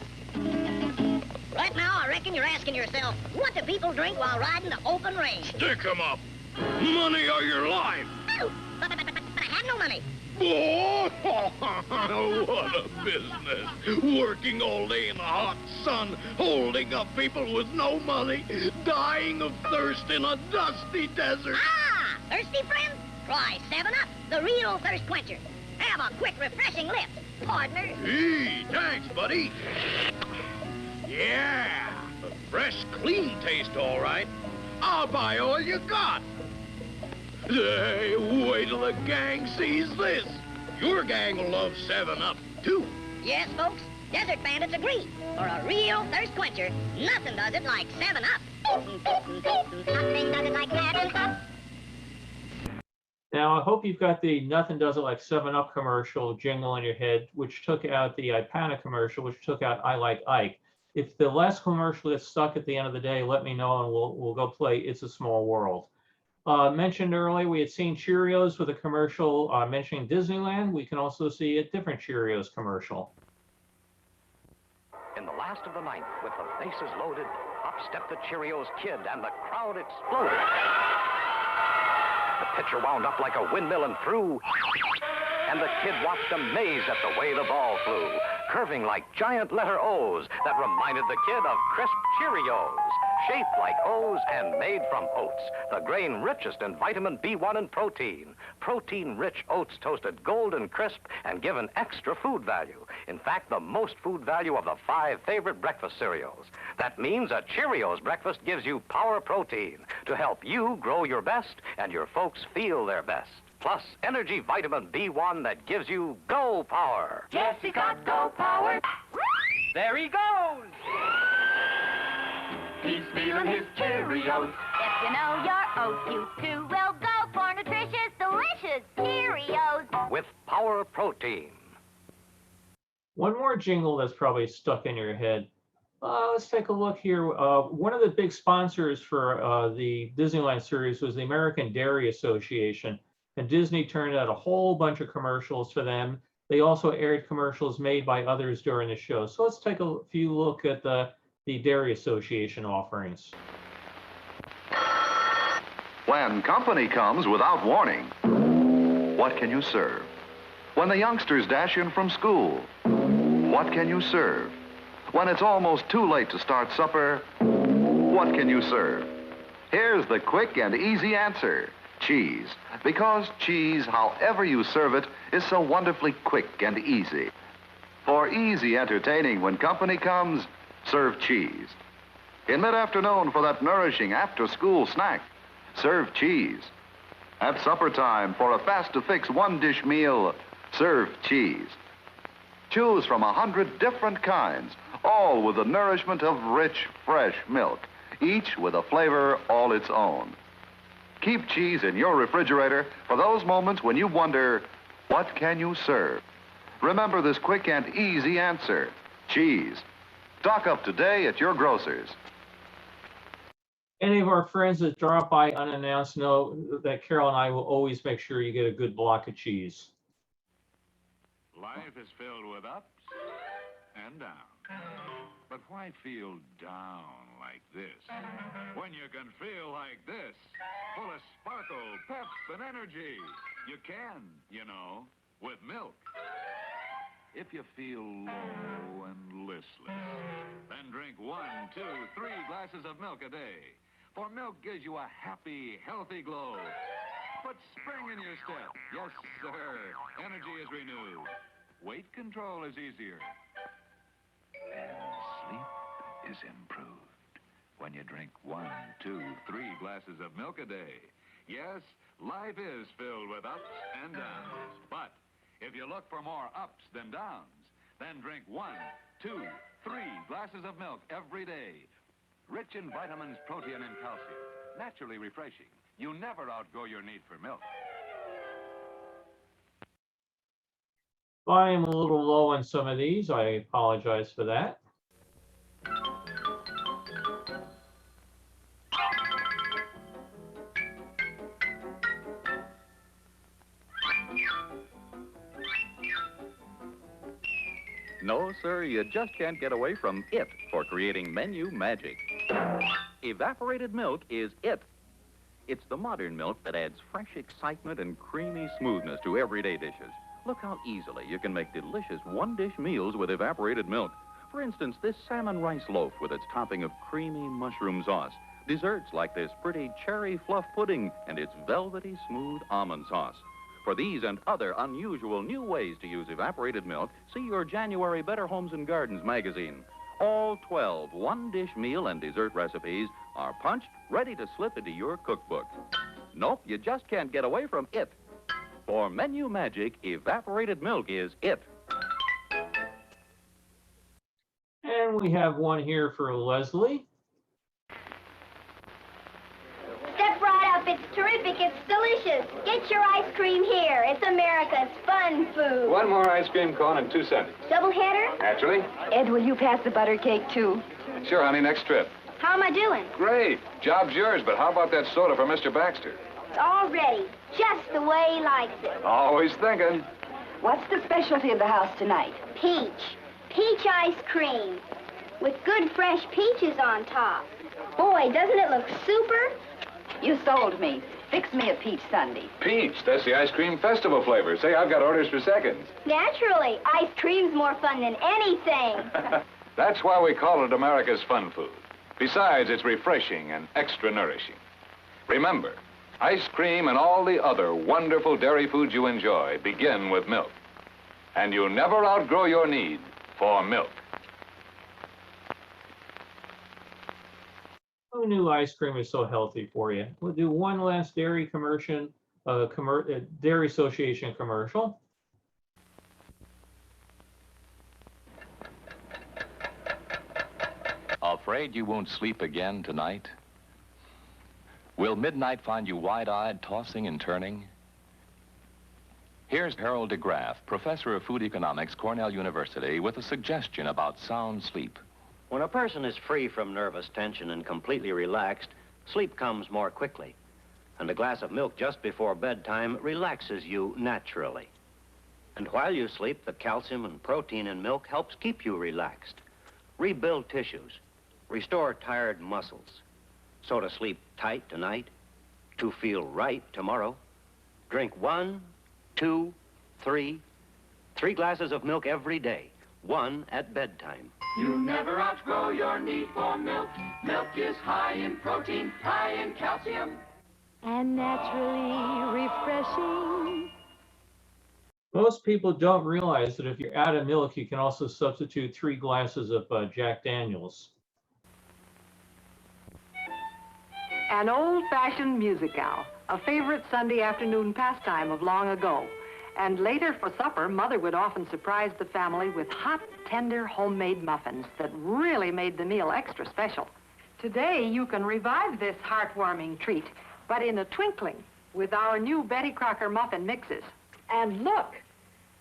Right now, I reckon you're asking yourself, what do people drink while riding the open range? Stick 'em up. Money or your life. Oh, but I have no money. Oh, what a business. Working all day in the hot sun, holding up people with no money, dying of thirst in a dusty desert. Ah, thirsty friend? Try 7-Up, the real thirst quencher. Have a quick, refreshing lift, partner. Hey, thanks, buddy. Yeah, a fresh, clean taste, all right. I'll buy all you got. Hey, wait till the gang sees this. Your gang will love 7-Up, too. Yes, folks, desert bandits agree. For a real thirst quencher, nothing does it like 7-Up. Nothing does it like 7-Up. Now, I hope you've got the Nothing Does It Like 7-Up commercial jingle in your head, which took out the Ipana commercial, which took out I Like Ike. If the last commercial gets stuck at the end of the day, let me know and we'll go play It's a Small World. Mentioned earlier, we had seen Cheerios with a commercial mentioning Disneyland. We can also see a different Cheerios commercial. In the last of the ninth, with the bases loaded, up stepped the Cheerios kid and the crowd exploded. The pitcher wound up like a windmill and threw, and the kid watched amazed at the way the ball flew, curving like giant letter O's that reminded the kid of crisp Cheerios, shaped like O's and made from oats, the grain richest in vitamin B1 and protein. Protein-rich oats toasted golden crisp and given extra food value. In fact, the most food value of the 5 favorite breakfast cereals. That means a Cheerios breakfast gives you power protein to help you grow your best and your folks feel their best. Plus energy vitamin B1 that gives you go power. Jesse got go power. There he goes! He's feeling his Cheerios. If you know your oats, you too will go for nutritious, delicious Cheerios. With power protein. One more jingle that's probably stuck in your head. Let's take a look here. One of the big sponsors for the Disneyland series was the American Dairy Association. And Disney turned out a whole bunch of commercials for them. They also aired commercials made by others during the show. So let's take a few look at the Dairy Association offerings. When company comes without warning, what can you serve? When the youngsters dash in from school, what can you serve? When it's almost too late to start supper, what can you serve? Here's the quick and easy answer. Cheese. Because cheese, however you serve it, is so wonderfully quick and easy. For easy entertaining when company comes, serve cheese. In mid-afternoon for that nourishing after-school snack, serve cheese. At supper time for a fast-to-fix one-dish meal, serve cheese. Choose from 100 different kinds, all with the nourishment of rich, fresh milk, each with a flavor all its own. Keep cheese in your refrigerator for those moments when you wonder, what can you serve? Remember this quick and easy answer, cheese. Stock up today at your grocer's. Any of our friends that drop by unannounced know that Carol and I will always make sure you get a good block of cheese. Life is filled with ups and downs. But why feel down like this when you can feel like this, full of sparkle, pep, and energy? You can, you know, with milk. If you feel low and listless, then drink 1, 2, 3 glasses of milk a day. For milk gives you a happy, healthy glow. Put spring in your step. Yes, sir. Energy is renewed. Weight control is easier. And sleep is improved when you drink 1, 2, 3 glasses of milk a day. Yes, life is filled with ups and downs. But if you look for more ups than downs, then drink 1, 2, 3 glasses of milk every day. Rich in vitamins, protein, and calcium. Naturally refreshing. You never outgrow your need for milk. I am a little low on some of these. I apologize for that. No, sir, you just can't get away from it for creating menu magic. Evaporated milk is it. It's the modern milk that adds fresh excitement and creamy smoothness to everyday dishes. Look how easily you can make delicious one-dish meals with evaporated milk. For instance, this salmon rice loaf with its topping of creamy mushroom sauce. Desserts like this pretty cherry fluff pudding and its velvety smooth almond sauce. For these and other unusual new ways to use evaporated milk, see your January Better Homes and Gardens magazine. All 12 one-dish meal and dessert recipes are punched, ready to slip into your cookbook. Nope, you just can't get away from it. For menu magic, evaporated milk is it. And we have one here for Leslie. Step right up. It's terrific. It's delicious. Get your ice cream here. It's America's fun food. One more ice cream cone and 2 cents. Double header? Naturally. Ed, will you pass the butter cake, too? Sure, honey, next trip. How am I doing? Great. Job's yours, but how about that soda for Mr. Baxter? It's all ready. Just the way he likes it. Always thinking. What's the specialty of the house tonight? Peach. Peach ice cream. With good fresh peaches on top. Boy, doesn't it look super? You sold me. Fix me a peach sundae. Peach, that's the ice cream festival flavor. Say, I've got orders for seconds. Naturally. Ice cream's more fun than anything. That's why we call it America's fun food. Besides, it's refreshing and extra nourishing. Remember, ice cream and all the other wonderful dairy foods you enjoy begin with milk. And you never outgrow your need for milk. Who knew ice cream is so healthy for you? We'll do one last dairy commercial, Dairy Association commercial. Afraid you won't sleep again tonight? Will midnight find you wide-eyed, tossing and turning? Here's Harold DeGraff, professor of food economics, Cornell University, with a suggestion about sound sleep. When a person is free from nervous tension and completely relaxed, sleep comes more quickly. And a glass of milk just before bedtime relaxes you naturally. And while you sleep, the calcium and protein in milk helps keep you relaxed. Rebuild tissues. Restore tired muscles. So to sleep tight tonight, to feel right tomorrow, drink 1, 2, 3 glasses of milk every day, 1 at bedtime. You'll never outgrow your need for milk. Milk is high in protein, high in calcium. And naturally refreshing. Most people don't realize that if you're out of milk, you can also substitute 3 glasses of Jack Daniels. An old-fashioned musical, a favorite Sunday afternoon pastime of long ago. And later for supper, Mother would often surprise the family with hot, tender, homemade muffins that really made the meal extra special. Today, you can revive this heartwarming treat, but in a twinkling, with our new Betty Crocker muffin mixes. And look,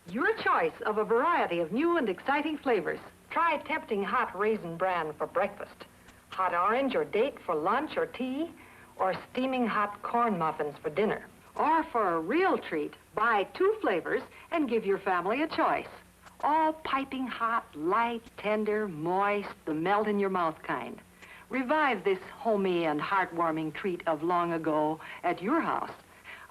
your choice of a variety of new and exciting flavors. Try tempting hot raisin bran for breakfast, hot orange or date for lunch or tea, or steaming hot corn muffins for dinner. Or for a real treat, buy 2 flavors and give your family a choice. All piping hot, light, tender, moist, the melt-in-your-mouth kind. Revive this homey and heartwarming treat of long ago at your house.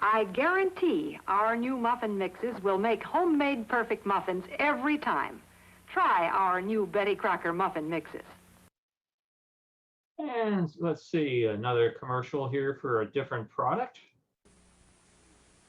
I guarantee our new muffin mixes will make homemade perfect muffins every time. Try our new Betty Crocker muffin mixes. And let's see, another commercial here for a different product.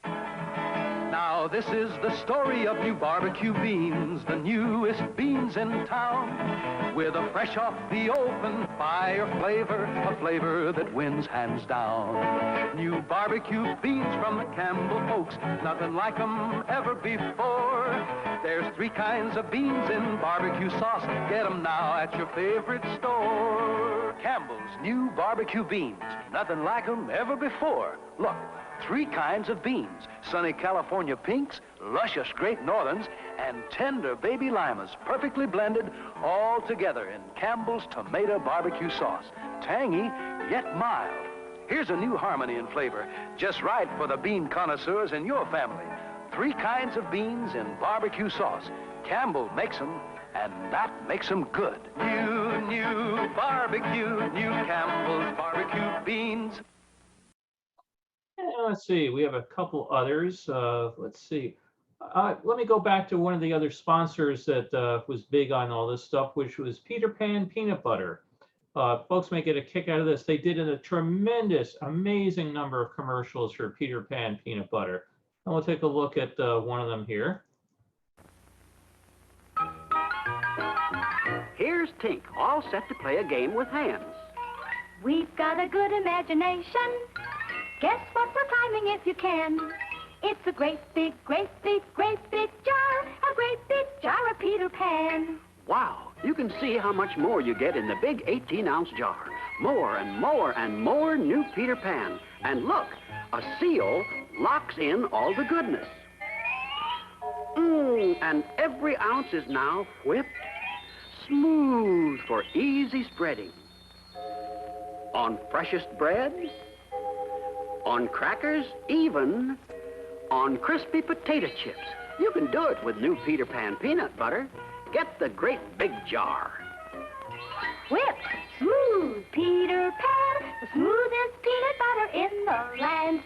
Now this is the story of new barbecue beans, the newest beans in town. With a fresh off the open fire flavor, a flavor that wins hands down. New barbecue beans from the Campbell folks, nothing like 'em ever before. There's 3 kinds of beans in barbecue sauce, get 'em now at your favorite store. Campbell's new barbecue beans, nothing like 'em ever before. Look. 3 kinds of beans, sunny California pinks, luscious Great Northerns, and tender baby limas, perfectly blended all together in Campbell's tomato barbecue sauce. Tangy, yet mild. Here's a new harmony in flavor, just right for the bean connoisseurs in your family. 3 kinds of beans in barbecue sauce. Campbell makes them, and that makes them good. New barbecue, new Campbell's barbecue beans. And let's see, we have a couple others. Let's see. Let me go back to one of the other sponsors that was big on all this stuff, which was Peter Pan Peanut Butter. Folks may get a kick out of this. They did a tremendous, amazing number of commercials for Peter Pan Peanut Butter. And we'll take a look at one of them here. Here's Tink, all set to play a game with hands. We've got a good imagination. Guess what we're climbing if you can. It's a great big, great big, great big jar. A great big jar of Peter Pan. Wow, you can see how much more you get in the big 18-ounce jar. More and more and more new Peter Pan. And look, a seal locks in all the goodness. And every ounce is now whipped smooth for easy spreading. On freshest bread, on crackers, even on crispy potato chips. You can do it with new Peter Pan peanut butter. Get the great big jar. Whip smooth Peter Pan, the smoothest peanut butter in the land.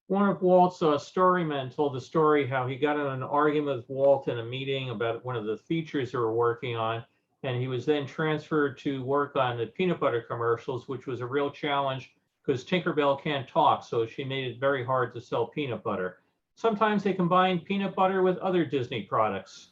One of Walt's storymen told the story how he got in an argument with Walt in a meeting about one of the features they were working on, and he was then transferred to work on the peanut butter commercials, which was a real challenge because Tinkerbell can't talk, so she made it very hard to sell peanut butter. Sometimes they combine peanut butter with other Disney products.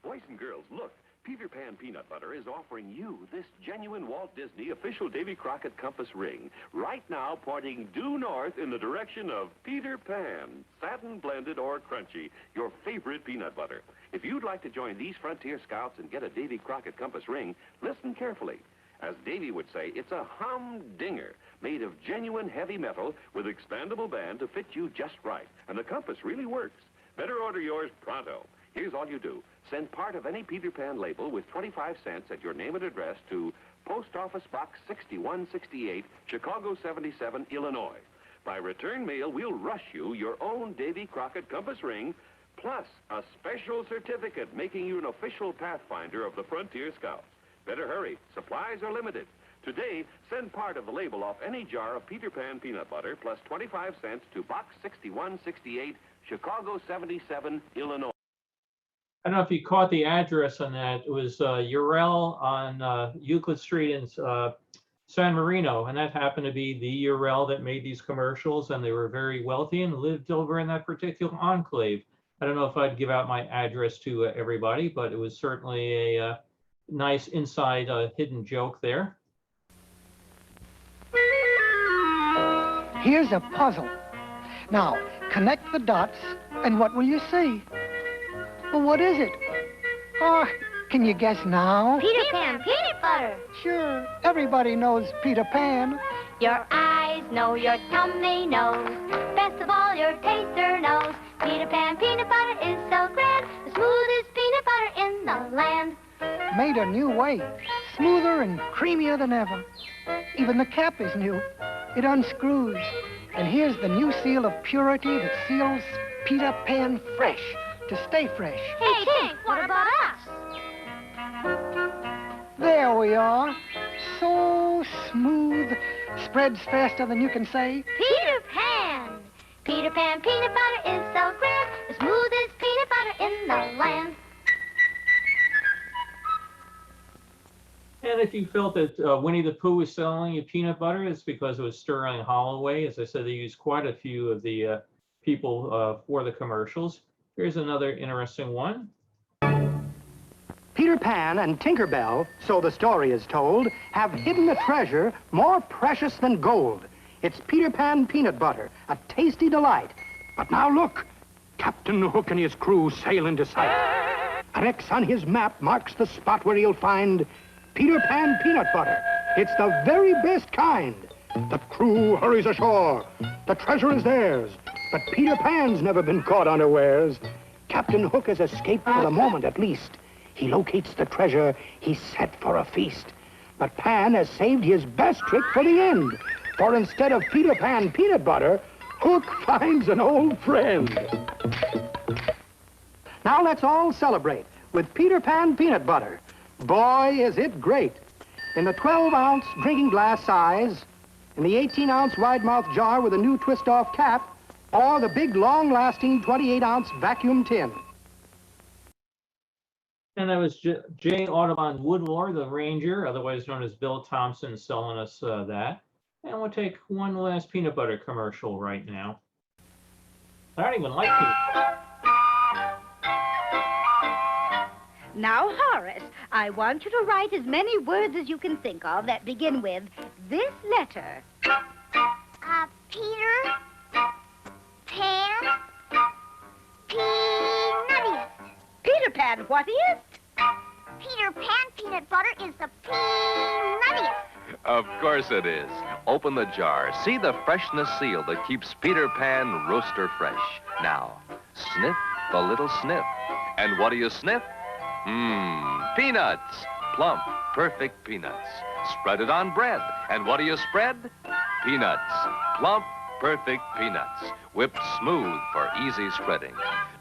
Boys and girls, look. Peter Pan Peanut Butter is offering you this genuine Walt Disney official Davy Crockett compass ring, right now pointing due north in the direction of Peter Pan, satin blended or crunchy, your favorite peanut butter. If you'd like to join these frontier scouts and get a Davy Crockett compass ring, listen carefully. As Davy would say, it's a humdinger made of genuine heavy metal with expandable band to fit you just right. And the compass really works. Better order yours pronto. Here's all you do. Send part of any Peter Pan label with 25 cents at your name and address to Post Office Box 6168, Chicago 77, Illinois. By return mail, we'll rush you your own Davy Crockett compass ring, plus a special certificate making you an official pathfinder of the Frontier Scouts. Better hurry. Supplies are limited. Today, send part of the label off any jar of Peter Pan peanut butter plus 25 cents to Box 6168, Chicago 77, Illinois. I don't know if you caught the address on that. It was Urell on Euclid Street in San Marino, and that happened to be the URL that made these commercials, and they were very wealthy and lived over in that particular enclave. I don't know if I'd give out my address to everybody, but it was certainly a nice inside hidden joke there. Here's a puzzle. Now, connect the dots, and what will you see? Well, what is it? Oh, can you guess now? Peter Pan peanut butter. Sure, everybody knows Peter Pan. Your eyes know, your tummy knows. Best of all, your taster knows. Peter Pan peanut butter is so grand. The smoothest peanut butter in the land. Made a new way, smoother and creamier than ever. Even the cap is new. It unscrews. And here's the new seal of purity that seals Peter Pan fresh, to stay fresh. Hey, Tink, what about us? There we are. So smooth. Spreads faster than you can say. Peter Pan! Peter Pan peanut butter is so grand. The smoothest peanut butter in the land. And if you felt that Winnie the Pooh was selling you peanut butter, it's because it was Sterling Holloway. As I said, they used quite a few of the people for the commercials. Here's another interesting one. Peter Pan and Tinkerbell, so the story is told, have hidden a treasure more precious than gold. It's Peter Pan peanut butter, a tasty delight. But now look, Captain Hook and his crew sail into sight. An X on his map marks the spot where he'll find Peter Pan peanut butter. It's the very best kind. The crew hurries ashore. The treasure is theirs. But Peter Pan's never been caught unawares. Captain Hook has escaped for the moment at least. He locates the treasure he's set for a feast. But Pan has saved his best trick for the end. For instead of Peter Pan peanut butter, Hook finds an old friend. Now let's all celebrate with Peter Pan peanut butter. Boy, is it great. In the 12-ounce drinking glass size, in the 18-ounce wide-mouth jar with a new twist-off cap, or the big, long-lasting 28-ounce vacuum tin. And that was J. Audubon Woodmore, the Ranger, otherwise known as Bill Thompson, selling us that. And we'll take one last peanut butter commercial right now. I don't even like peanut butter. Now, Horace, I want you to write as many words as you can think of that begin with this letter. Peter Pan Peanuttiest. Peter Pan, what is? Peter Pan peanut butter is the peanuttiest. Of course it is. Open the jar. See the freshness seal that keeps Peter Pan roaster fresh. Now, sniff the little sniff. And what do you sniff? Peanuts. Plump, perfect peanuts. Spread it on bread. And what do you spread? Peanuts. Plump, perfect peanuts. Whipped smooth for easy spreading.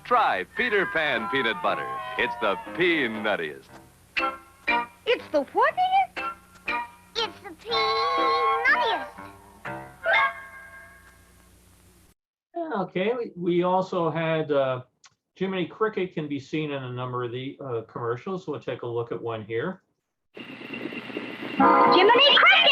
Try Peter Pan peanut butter. It's the peanuttiest. It's the whatiest? It's the peanuttiest. Okay, we also had Jiminy Cricket can be seen in a number of the commercials. We'll take a look at one here. Jiminy Cricket!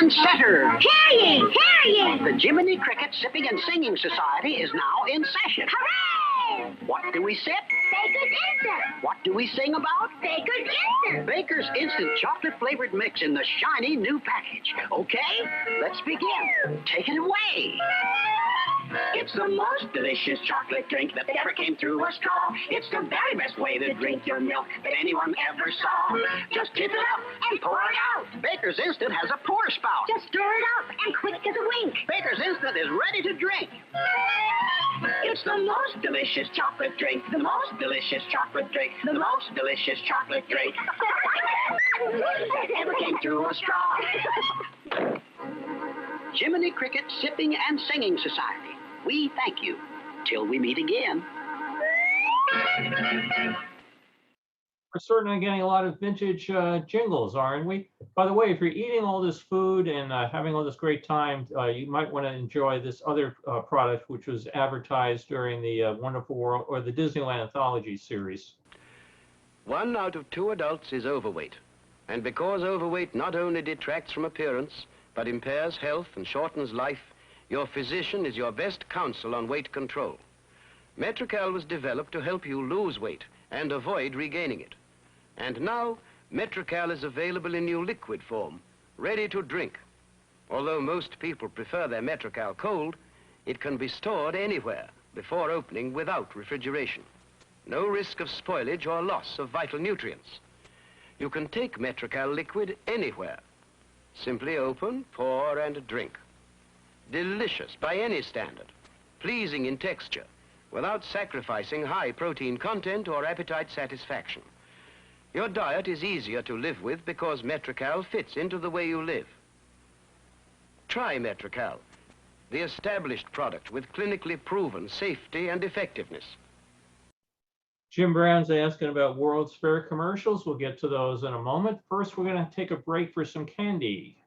And center. Hear ye! Hear ye! The Jiminy Cricket Sipping and Singing Society is now in session. Hooray! What do we sip? Baker's Instant! What do we sing about? Baker's Instant! Baker's Instant chocolate-flavored mix in the shiny new package. Okay, let's begin. Take it away. It's the most delicious chocolate drink that ever came through a straw. It's the very best way to drink your milk that anyone ever saw. Just tip it up and pour it out. Baker's Instant has a pour spout. Just stir it up and quick as a wink. Baker's Instant is ready to drink. It's the most delicious chocolate drink. The most delicious chocolate drink. The most delicious chocolate drink that ever came through a straw. Jiminy Cricket Sipping and Singing Society. We thank you. Till we meet again. We're certainly getting a lot of vintage jingles, aren't we? By the way, if you're eating all this food and having all this great time, you might want to enjoy this other product, which was advertised during the Wonderful World or the Disneyland Anthology series. 1 out of 2 adults is overweight. And because overweight not only detracts from appearance, but impairs health and shortens life, your physician is your best counsel on weight control. Metrocal was developed to help you lose weight and avoid regaining it. And now, Metrocal is available in new liquid form, ready to drink. Although most people prefer their Metrocal cold, it can be stored anywhere before opening without refrigeration. No risk of spoilage or loss of vital nutrients. You can take Metrocal liquid anywhere. Simply open, pour, and drink. Delicious by any standard, pleasing in texture, without sacrificing high protein content or appetite satisfaction. Your diet is easier to live with because Metrocal fits into the way you live. Try Metrocal, the established product with clinically proven safety and effectiveness. Jim Brown's asking about World's Fair commercials. We'll get to those in a moment. First, we're going to take a break for some candy.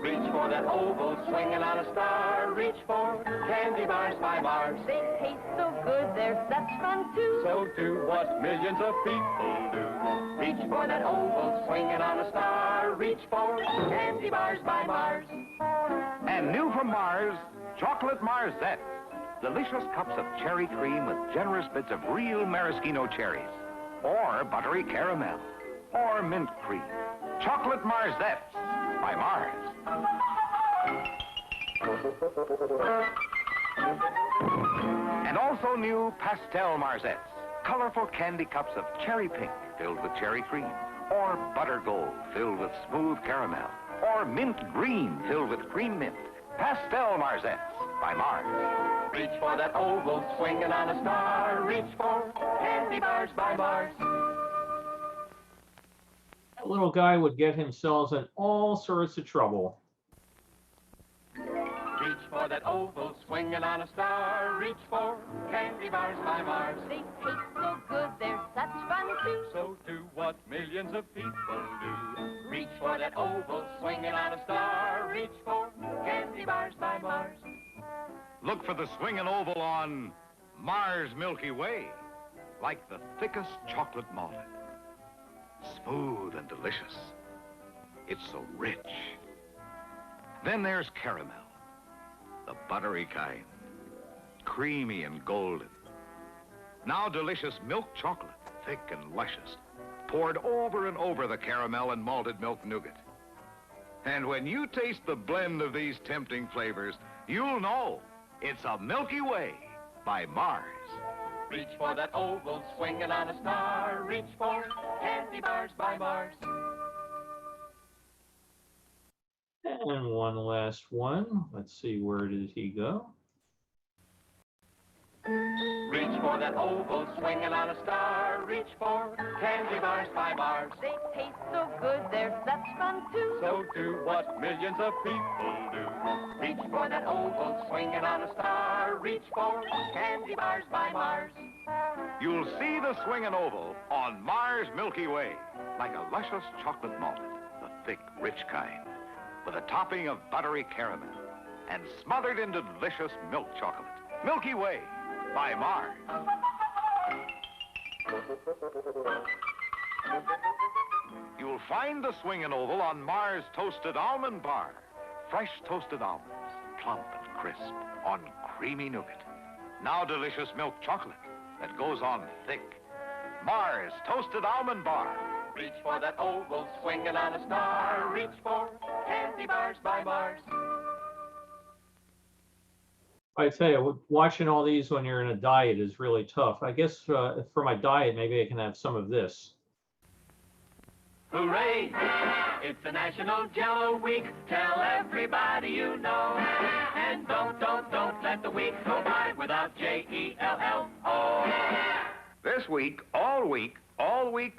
Reach for that oval swinging on a star. Reach for candy bars by Mars. They taste so good, they're such fun too. So do what millions of people do. Reach for that oval swinging on a star. Reach for candy bars by Mars. And new from Mars, Chocolate Marzettes. Delicious cups of cherry cream with generous bits of real maraschino cherries. Or buttery caramel. Or mint cream. Chocolate Marzettes by Mars. And also new Pastel Marzettes. Colorful candy cups of cherry pink filled with cherry cream. Or butter gold filled with smooth caramel. Or mint green filled with cream mint. Pastel Marzettes by Mars. Reach for that oval swinging on a star. Reach for candy bars by Mars. That little guy would get himself in all sorts of trouble. Reach for that oval swinging on a star. Reach for candy bars by Mars. They taste so good, they're such fun too. So do what millions of people do. Reach for that oval swinging on a star. Reach for candy bars by Mars. Look for the swinging oval on Mars Milky Way, like the thickest chocolate malted. Smooth and delicious. It's so rich. Then there's caramel, the buttery kind, creamy and golden. Now delicious milk chocolate, thick and luscious, poured over and over the caramel and malted milk nougat. And when you taste the blend of these tempting flavors, you'll know it's a Milky Way by Mars. Reach for that oval swinging on a star. Reach for candy bars by Mars. And one last one. Let's see, where did he go? Reach for that oval swinging on a star. Reach for candy bars by Mars. They taste so good, they're such fun too. So do what millions of people do. Reach for that oval swinging on a star. Reach for candy bars by Mars. You'll see the swinging oval on Mars Milky Way, like a luscious chocolate malted, the thick, rich kind, with a topping of buttery caramel and smothered in delicious milk chocolate. Milky Way by Mars. You'll find the swinging oval on Mars Toasted Almond Bar. Fresh toasted almonds, plump and crisp, on creamy nougat. Now delicious milk chocolate that goes on thick. Mars Toasted Almond Bar. Reach for that oval swinging on a star. Reach for candy bars by Mars. I tell you, watching all these when you're in a diet is really tough. I guess for my diet, maybe I can have some of this. Hooray! It's the National Jell-O Week. Tell everybody you know. And don't let the week go by without J-E-L-L-O. This week, all week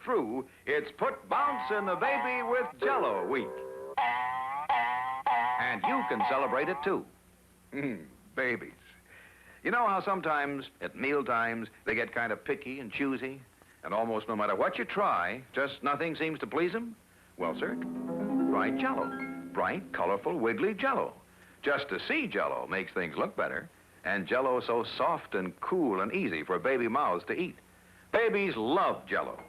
through, it's Put Bounce in the Baby with Jell-O Week. And you can celebrate it too. Babies. You know how sometimes at meal times they get kind of picky and choosy, and almost no matter what you try, just nothing seems to please them? Well, sir, try Jell-O. Bright, colorful, wiggly Jell-O. Just to see Jell-O makes things look better, and Jell-O is so soft and cool and easy for baby mouths to eat. Babies love Jell-O.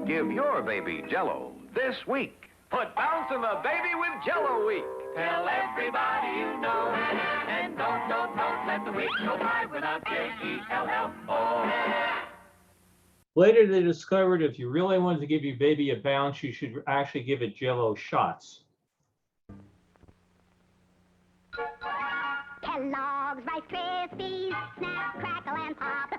Give your baby Jell-O this week. Put bounce in the baby with Jell-O week. Tell everybody you know. And don't let the week go by without Jell-O. Later, they discovered if you really wanted to give your baby a bounce, you should actually give it Jell-O shots. Kellogg's Rice Krispies, snap, crackle, and pop.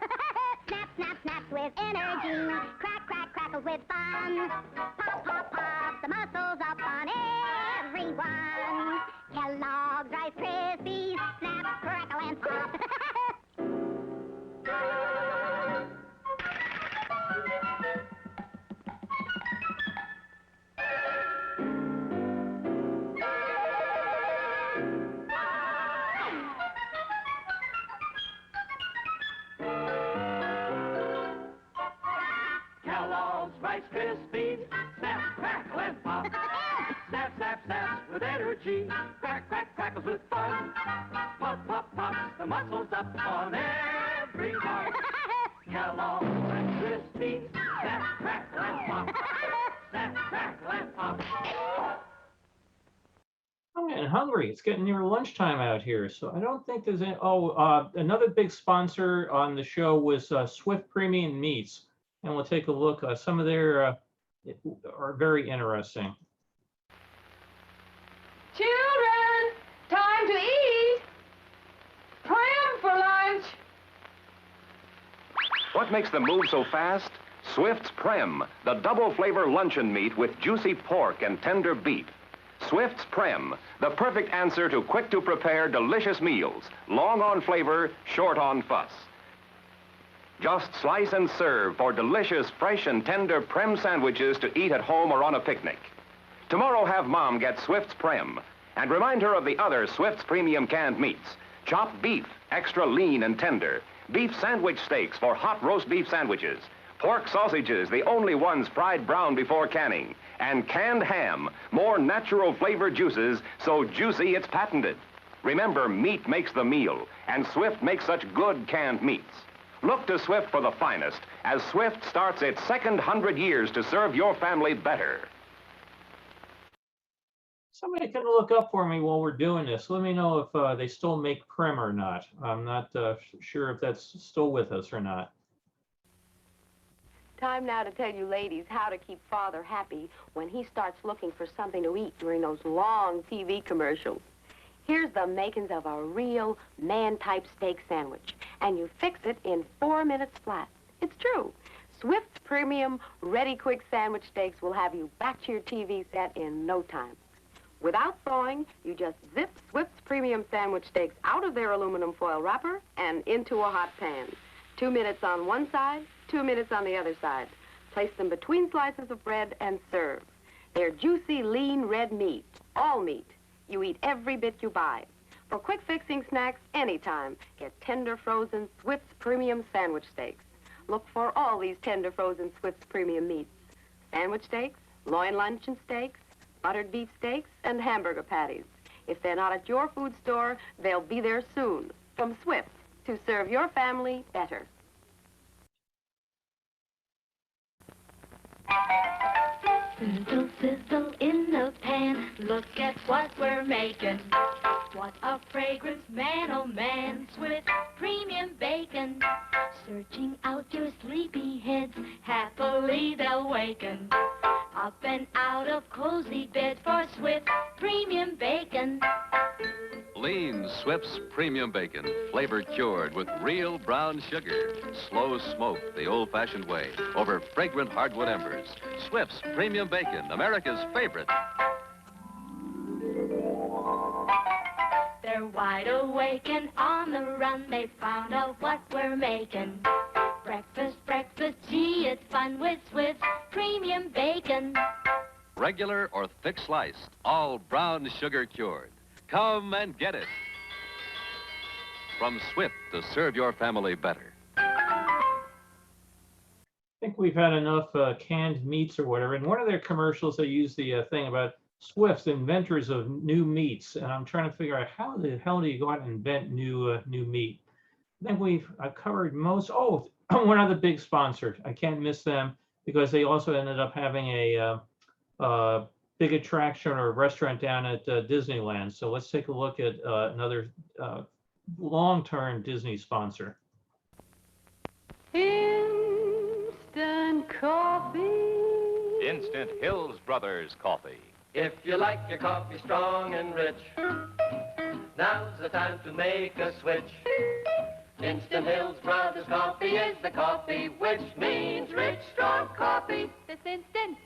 Snap, snap, snap with energy. Crack, crack, crackles with fun. Pop, pop, pop, the muscles up on everyone. Kellogg's Rice Krispies, snap, crackle, and pop. Kellogg's Rice Krispies, snap, crackle, and pop. Snap, snap, snaps with energy. Crack, crack, crackles with fun. Pop, pop, pops, the muscles up on everyone. Kellogg's Rice Krispies, snap, crackle, and pop. Snap, crackle, and pop. I'm getting hungry. It's getting near lunchtime out here, so I don't think there's any. Oh, another big sponsor on the show was Swift Premium Meats, and we'll take a look. Some of their are very interesting. Children, time to eat. Pram for lunch. What makes them move so fast? Swift's Prem, the double flavor luncheon meat with juicy pork and tender beef. Swift's Prem, the perfect answer to quick-to-prepare delicious meals, long on flavor, short on fuss. Just slice and serve for delicious, fresh and tender Prem sandwiches to eat at home or on a picnic. Tomorrow have Mom get Swift's Prem and remind her of the other Swift's premium canned meats. Chopped beef, extra lean and tender. Beef sandwich steaks for hot roast beef sandwiches. Pork sausages, the only ones fried brown before canning. And canned ham, more natural flavor juices, so juicy it's patented. Remember, meat makes the meal, and Swift makes such good canned meats. Look to Swift for the finest, as Swift starts its second 100 years to serve your family better. Somebody can look up for me while we're doing this. Let me know if they still make Prem or not. I'm not sure if that's still with us or not. Time now to tell you ladies how to keep Father happy when he starts looking for something to eat during those long TV commercials. Here's the makings of a real man-type steak sandwich, and you fix it in 4 minutes flat. It's true. Swift's Premium Ready Quick Sandwich Steaks will have you back to your TV set in no time. Without thawing, you just zip Swift's Premium Sandwich Steaks out of their aluminum foil wrapper and into a hot pan. 2 minutes on one side, 2 minutes on the other side. Place them between slices of bread and serve. They're juicy, lean, red meat, all meat. You eat every bit you buy. For quick fixing snacks anytime, get tender frozen Swift's Premium Sandwich Steaks. Look for all these tender frozen Swift's Premium meats. Sandwich steaks, loin luncheon steaks, buttered beef steaks, and hamburger patties. If they're not at your food store, they'll be there soon. From Swift, to serve your family better. Sizzle, sizzle in the pan. Look at what we're making. What a fragrance, man, oh man. Swift premium bacon. Searching out your sleepy heads. Happily they'll waken. Up and out of cozy beds for Swift premium bacon. Lean Swift's Premium Bacon, flavor cured with real brown sugar. Slow smoked the old-fashioned way over fragrant hardwood embers. Swift's Premium Bacon, America's favorite. They're wide awake and on the run. They found out what we're making. Breakfast, breakfast, gee, it's fun with Swift premium bacon. Regular or thick sliced, all brown sugar cured. Come and get it. From Swift to serve your family better. I think we've had enough canned meats or whatever. In one of their commercials, they use the thing about Swift's inventors of new meats, and I'm trying to figure out how the hell do you go out and invent new meat. I think we've covered most. Oh, one other big sponsor. I can't miss them. because they also ended up having a big attraction or restaurant down at Disneyland. So let's take a look at another long-term Disney sponsor. Instant coffee. Instant Hills Brothers coffee. If you like your coffee strong and rich, now's the time to make a switch. Instant Hills Brothers coffee is the coffee, which means rich, strong coffee. This instant.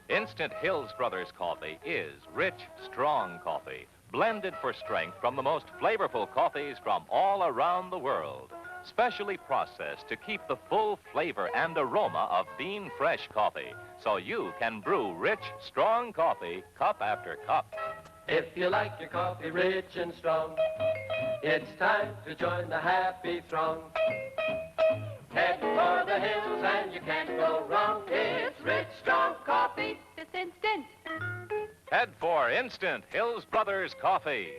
Instant Hills Brothers coffee is rich, strong coffee, blended for strength from the most flavorful coffees from all around the world. Specially processed to keep the full flavor and aroma of bean fresh coffee, so you can brew rich, strong coffee cup after cup. If you like your coffee rich and strong, it's time to join the happy throng. Head for the hills and you can't go wrong. It's rich, strong coffee. This instant. Head for Instant Hills Brothers coffee.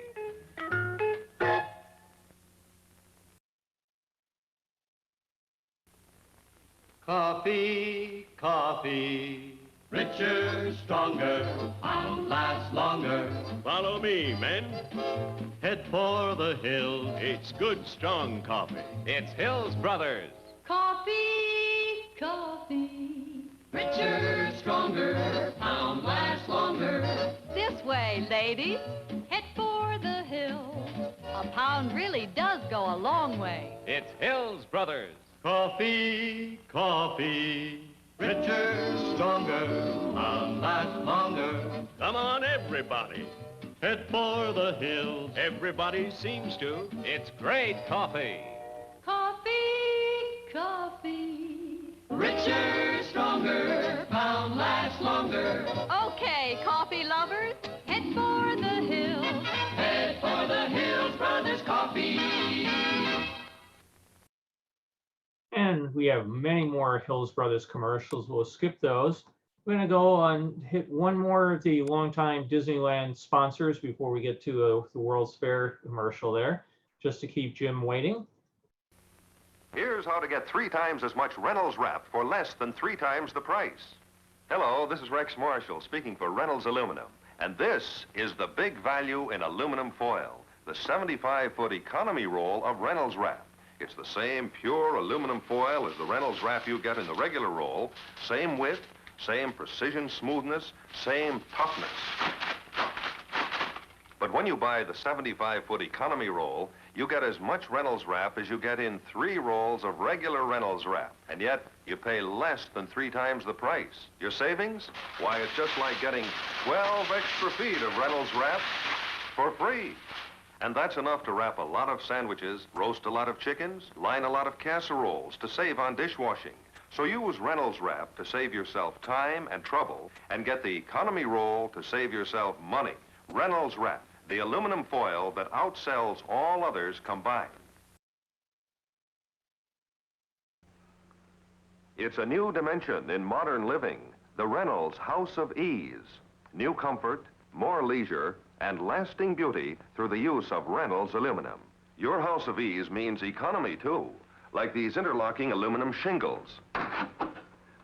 Coffee, coffee, richer, stronger, and last longer. Follow me, men. Head for the hills. It's good, strong coffee. It's Hills Brothers. Coffee, coffee. Richer, stronger, pound lasts longer. This way, ladies. Head for the hill. A pound really does go a long way. It's Hills Brothers. Coffee, coffee, richer, stronger, pound lasts longer. Come on, everybody. Head for the hills. Everybody seems to. It's great coffee. Coffee, coffee. Richer, stronger, pound lasts longer. Okay, coffee lovers, head for the hills. Head for the Hills Brothers coffee. And we have many more Hills Brothers commercials. We'll skip those. We're going to go on hit one more of the longtime Disneyland sponsors before we get to the World's Fair commercial there, just to keep Jim waiting. Here's how to get 3 times as much Reynolds Wrap for less than 3 times the price. Hello, this is Rex Marshall speaking for Reynolds Aluminum. And this is the big value in aluminum foil, the 75-foot economy roll of Reynolds Wrap. It's the same pure aluminum foil as the Reynolds Wrap you get in the regular roll. Same width, same precision smoothness, same toughness. But when you buy the 75-foot economy roll, you get as much Reynolds Wrap as you get in 3 rolls of regular Reynolds Wrap. And yet, you pay less than 3 times the price. Your savings? Why, it's just like getting 12 extra feet of Reynolds Wrap for free. And that's enough to wrap a lot of sandwiches, roast a lot of chickens, line a lot of casseroles to save on dishwashing. So use Reynolds Wrap to save yourself time and trouble, and get the economy roll to save yourself money. Reynolds Wrap, the aluminum foil that outsells all others combined. It's a new dimension in modern living, the Reynolds House of Ease. New comfort, more leisure, and lasting beauty through the use of Reynolds aluminum. Your House of Ease means economy, too, like these interlocking aluminum shingles.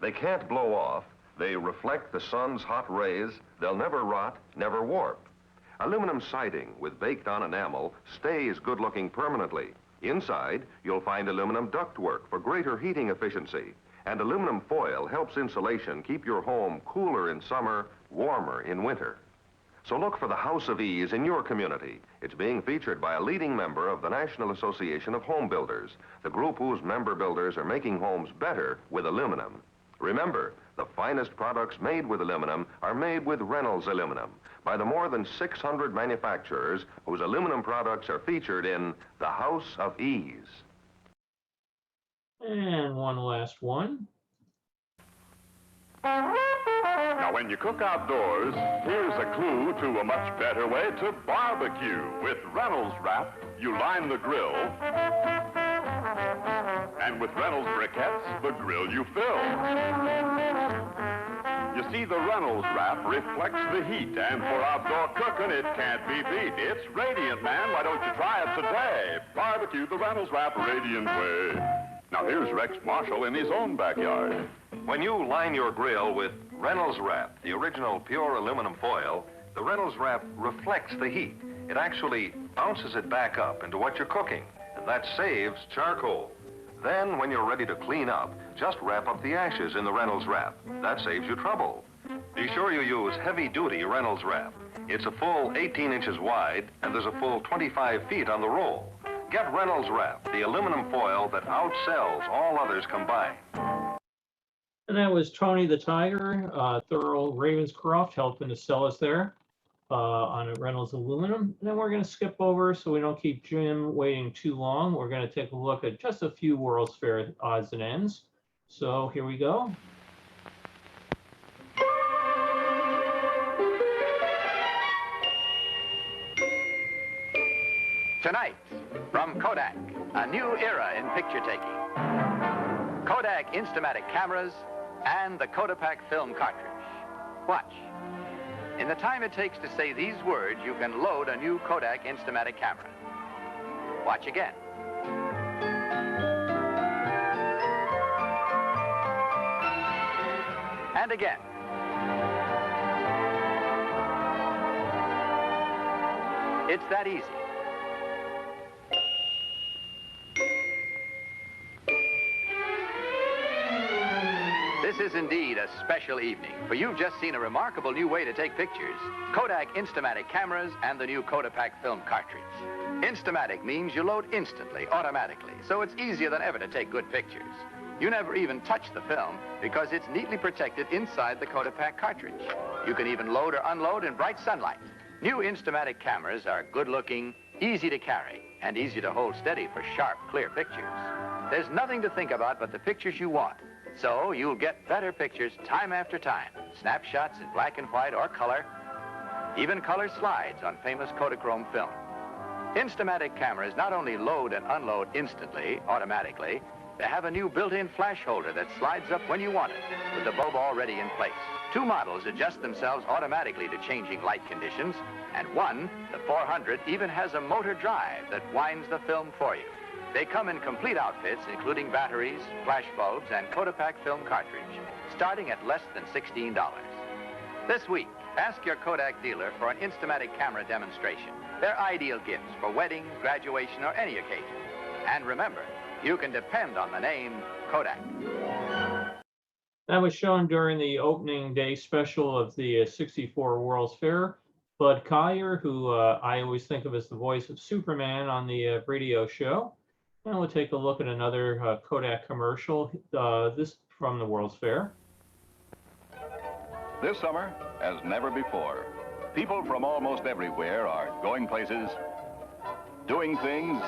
They can't blow off. They reflect the sun's hot rays. They'll never rot, never warp. Aluminum siding with baked-on enamel stays good-looking permanently. Inside, you'll find aluminum ductwork for greater heating efficiency. And aluminum foil helps insulation keep your home cooler in summer, warmer in winter. So look for the House of Ease in your community. It's being featured by a leading member of the National Association of Home Builders, the group whose member builders are making homes better with aluminum. Remember, the finest products made with aluminum are made with Reynolds aluminum by the more than 600 manufacturers whose aluminum products are featured in the House of Ease. And one last one. Now, when you cook outdoors, here's a clue to a much better way to barbecue. With Reynolds Wrap, you line the grill, and with Reynolds briquettes, the grill you fill. You see, the Reynolds Wrap reflects the heat, and for outdoor cooking, it can't be beat. It's radiant, man. Why don't you try it today? Barbecue the Reynolds Wrap radiant way. Now here's Rex Marshall in his own backyard. When you line your grill with Reynolds Wrap, the original pure aluminum foil, the Reynolds Wrap reflects the heat. It actually bounces it back up into what you're cooking, and that saves charcoal. Then, when you're ready to clean up, just wrap up the ashes in the Reynolds Wrap. That saves you trouble. Be sure you use heavy-duty Reynolds Wrap. It's a full 18 inches wide, and there's a full 25 feet on the roll. Get Reynolds Wrap, the aluminum foil that outsells all others combined. And that was Tony the Tiger, Thurl Ravenscroft, helping to sell us there on a Reynolds aluminum. And then we're going to skip over so we don't keep Jim waiting too long. We're going to take a look at just a few World's Fair odds and ends. So here we go. Tonight, from Kodak, a new era in picture taking. Kodak Instamatic Cameras and the Kodak film cartridge. Watch. In the time it takes to say these words, you can load a new Kodak Instamatic camera. Watch again. And again. It's that easy. This is indeed a special evening, for you've just seen a remarkable new way to take pictures. Kodak Instamatic Cameras and the new Kodak film cartridge. Instamatic means you load instantly, automatically, so it's easier than ever to take good pictures. You never even touch the film because it's neatly protected inside the Kodak cartridge. You can even load or unload in bright sunlight. New Instamatic cameras are good-looking, easy to carry, and easy to hold steady for sharp, clear pictures. There's nothing to think about but the pictures you want. So you'll get better pictures time after time. Snapshots in black and white or color. Even color slides on famous Kodachrome film. Instamatic cameras not only load and unload instantly, automatically, they have a new built-in flash holder that slides up when you want it, with the bulb already in place. Two models adjust themselves automatically to changing light conditions, and one, the 400, even has a motor drive that winds the film for you. They come in complete outfits, including batteries, flash bulbs, and Kodak film cartridge, starting at less than $16. This week, ask your Kodak dealer for an Instamatic camera demonstration. They're ideal gifts for wedding, graduation, or any occasion. And remember, you can depend on the name Kodak. That was shown during the opening day special of the 64 World's Fair. Bud Collier, who I always think of as the voice of Superman on the radio show. And we'll take a look at another Kodak commercial, this from the World's Fair. This summer, as never before, people from almost everywhere are going places, doing things,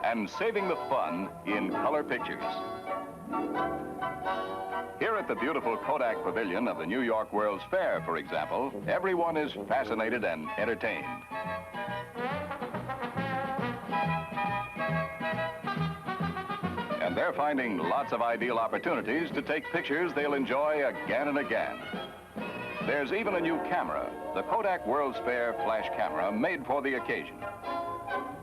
and saving the fun in color pictures. Here at the beautiful Kodak Pavilion of the New York World's Fair, for example, everyone is fascinated and entertained. And they're finding lots of ideal opportunities to take pictures they'll enjoy again and again. There's even a new camera, the Kodak World's Fair Flash Camera, made for the occasion.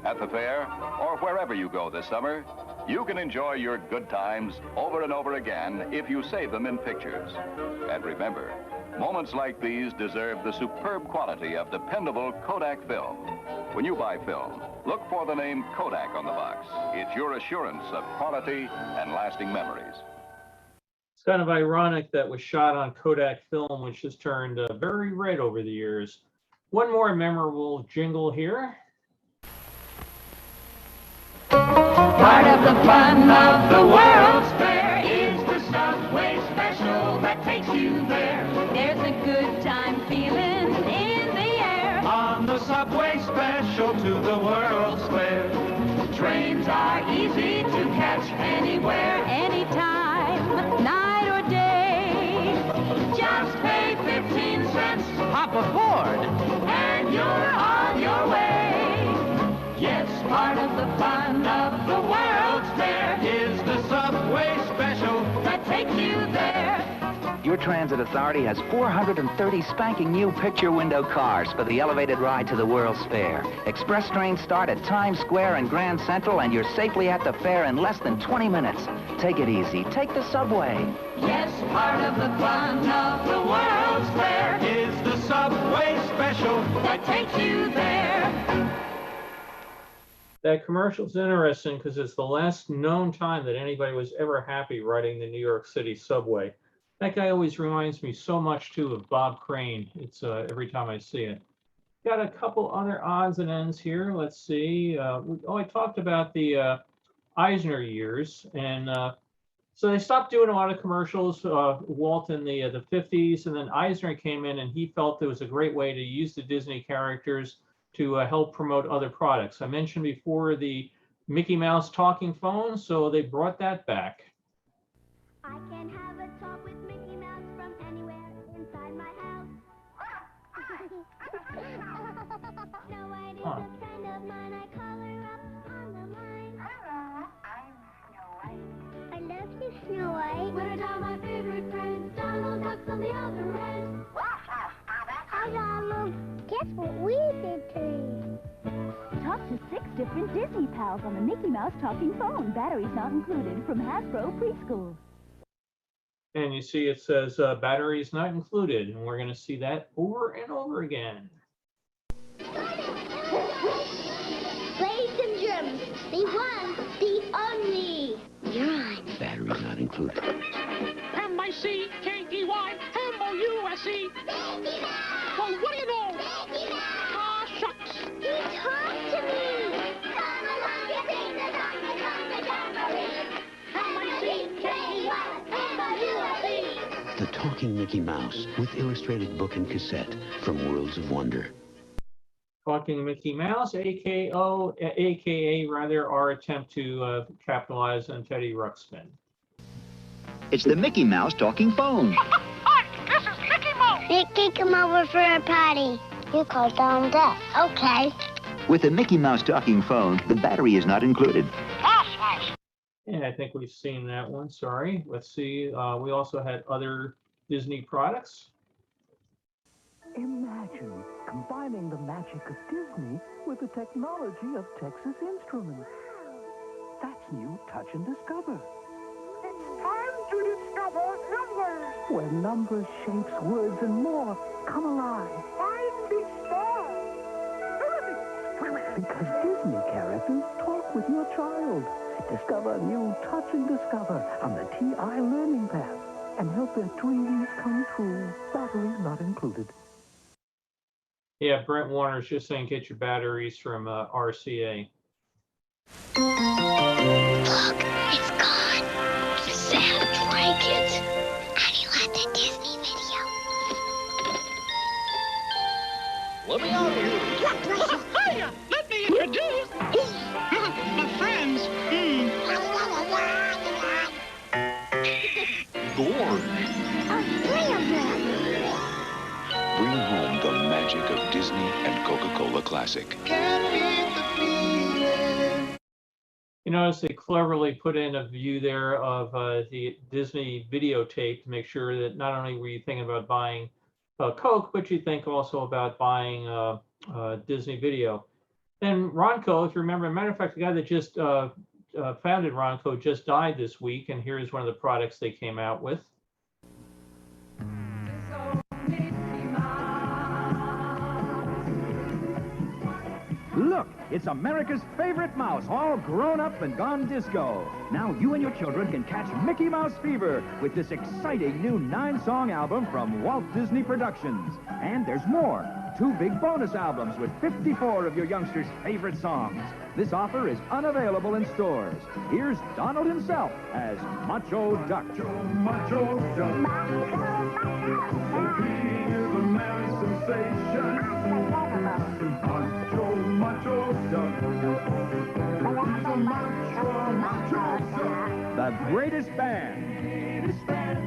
At the fair, or wherever you go this summer, you can enjoy your good times over and over again if you save them in pictures. And remember, moments like these deserve the superb quality of dependable Kodak film. When you buy film, look for the name Kodak on the box. It's your assurance of quality and lasting memories. It's kind of ironic that was shot on Kodak film, which has turned very red over the years. One more memorable jingle here. Part of the fun of the World's Fair is the Subway special that takes you there. There's a good time feeling in the air. On the Subway special to the World's Fair. Trains are easy to catch anywhere, anytime, night or day. Just pay 15 cents, hop aboard, and you're on your way. Yes, part of the fun of the World's Fair is the Subway special that takes you there. You your transit authority has 430 spanking new picture window cars for the elevated ride to the World's Fair. Express trains start at Times Square and Grand Central, and you're safely at the fair in less than 20 minutes. Take it easy. Take the subway. Yes, part of the fun of the World's Fair is the Subway special that takes you there. That commercial's interesting because it's the last known time that anybody was ever happy riding the New York City subway. That guy always reminds me so much, too, of Bob Crane. It's every time I see it. Got a couple other odds and ends here. Let's see. I talked about the Eisner years. And so they stopped doing a lot of commercials, Walt in the 50s. And then Eisner came in, and he felt it was a great way to use the Disney characters to help promote other products. I mentioned before the Mickey Mouse talking phone, so they brought that back. I can have a talk with Mickey Mouse from anywhere inside my house. Snow White is a friend of mine. I call her up on the line. Hello, I'm Snow White. I love you, Snow White. We're now my favorite friends. Donald Duck's on the other end. Hi, Donald. Guess what we did today? Talk to 6 different Disney pals on the Mickey Mouse talking phone. Batteries not included from Hasbro Preschool. And you see it says batteries not included, and we're going to see that over and over again. Ladies and germs, the one, the only. You're on. Batteries not included. M-I-C-K-E-Y, M-O-U-S-E. Well, what do you know? Ah, shucks. You talk to me. Come along, you sing the song, the song, the tambourine. M-I-C-K-E-Y, M-O-U-S-E. The Talking Mickey Mouse with illustrated book and cassette from Worlds of Wonder. Talking Mickey Mouse, aka rather our attempt to capitalize on Teddy Ruxpin. It's the Mickey Mouse talking phone. Hi, this is Mickey Mouse. Mickey, come over for a party. You call Donald Duck. Okay. With the Mickey Mouse talking phone, the battery is not included. Yeah, I think we've seen that one. Sorry. Let's see. We also had other Disney products. Imagine combining the magic of Disney with the technology of Texas Instruments. That's new Touch and Discover. It's time to discover numbers. Where numbers, shapes, words, and more come alive. Find the stars. Because Disney characters talk with your child. Discover new Touch and Discover on the TI Learning Path and help their dreams come true. Batteries not included. Yeah, Brent Warner's just saying get your batteries from RCA. Look, it's gone. The sounds like it. And you had the Disney video. Let me out of here. Hiya! Let me introduce my friends. Gorge. Bring home the magic of Disney and Coca-Cola Classic. You notice they cleverly put in a view there of the Disney videotape to make sure that not only were you thinking about buying Coke, but you think also about buying Disney video. And Ronco, if you remember, matter of fact, the guy that just founded Ronco just died this week, and here's one of the products they came out with. Look, it's America's favorite mouse, all grown up and gone disco. Now you and your children can catch Mickey Mouse fever with this exciting new 9-song album from Walt Disney Productions. And there's more. 2 big bonus albums with 54 of your youngsters' favorite songs. This offer is unavailable in stores. Here's Donald himself as Macho Duck. Macho Duck. He is a merry sensation. Macho Duck. He's a macho Duck. The greatest band. Greatest band.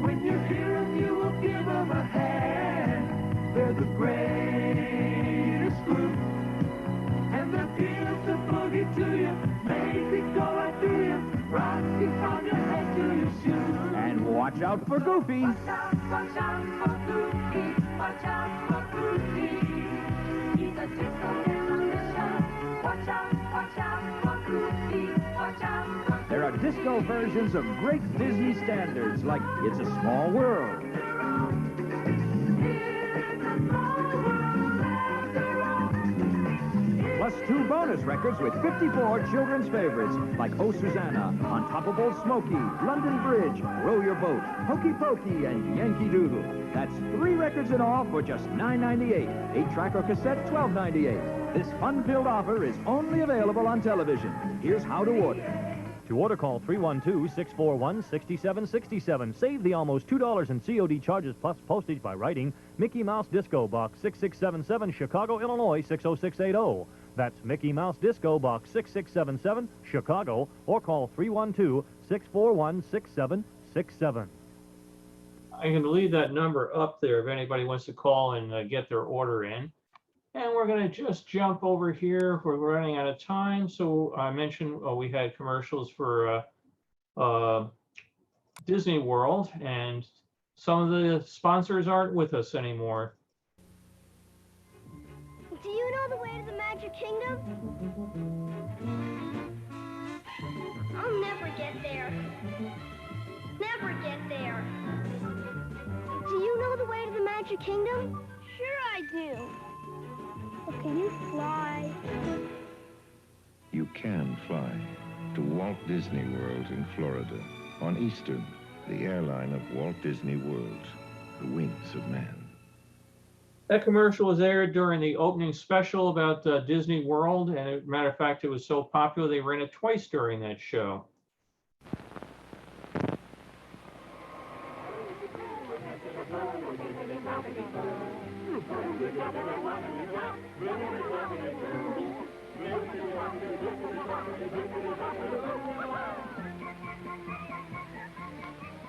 When you hear him, you will give him a hand. They're the greatest group. And they're here to boogie to you. Make it go right through you. Rock you from your head to your shoes. And watch Watch out for Goofy. Watch out for Goofy. Watch out for Goofy. He's a disco demolition. Watch out for Goofy. Watch out for There are disco versions of great Disney standards like It's a Small World. Plus 2 bonus records with 54 children's favorites like Oh Susanna, Untoppable Smokey, London Bridge, Row Your Boat, Hokey Pokey, and Yankee Doodle. That's 3 records in all for just $9.98. 8-track or cassette, $12.98. This fun-filled offer is only available on television. Here's how to order. To order, call 312-641-6767. Save the almost $2 in COD charges plus postage by writing Mickey Mouse Disco, Box 6677, Chicago, Illinois, 60680. That's Mickey Mouse Disco, Box 6677, Chicago, or call 312-641-6767. I can leave that number up there if anybody wants to call and get their order in. And we're going to just jump over here. We're running out of time. So I mentioned we had commercials for Disney World, and some of the sponsors aren't with us anymore. Do you know the way to the Magic Kingdom? I'll never get there. Never get there. Do you know the way to the Magic Kingdom? Sure I do. But can you fly? You can fly to Walt Disney World in Florida on Eastern, the airline of Walt Disney World, the wings of man. That commercial was aired during the opening special about Disney World, and as a matter of fact, it was so popular they ran it twice during that show.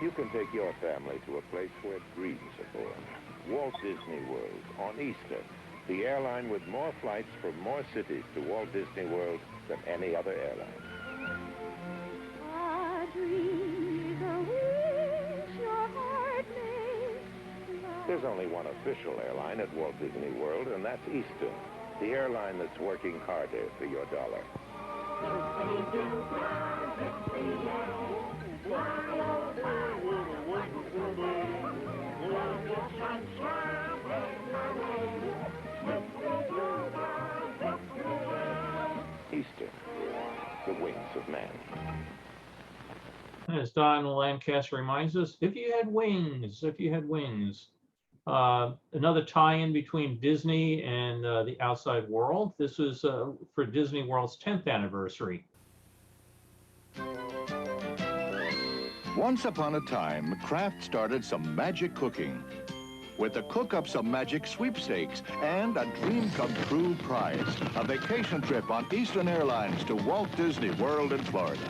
You can take your family to a place where dreams are born. Walt Disney World on Easter, the airline with more flights from more cities to Walt Disney World than any other airline. A dream is a wish your heart makes. There's only one official airline at Walt Disney World, and that's Eastern, the airline that's working harder for your dollar. Eastern, the wings of man. As Don Lancaster reminds us, if you had wings, if you had wings. Another tie-in between Disney and the outside world. This was for Disney World's 10th anniversary. Once upon a time, Kraft started some magic cooking with the Cook Up Some Magic sweepstakes and a dream come true prize, a vacation trip on Eastern Airlines to Walt Disney World in Florida.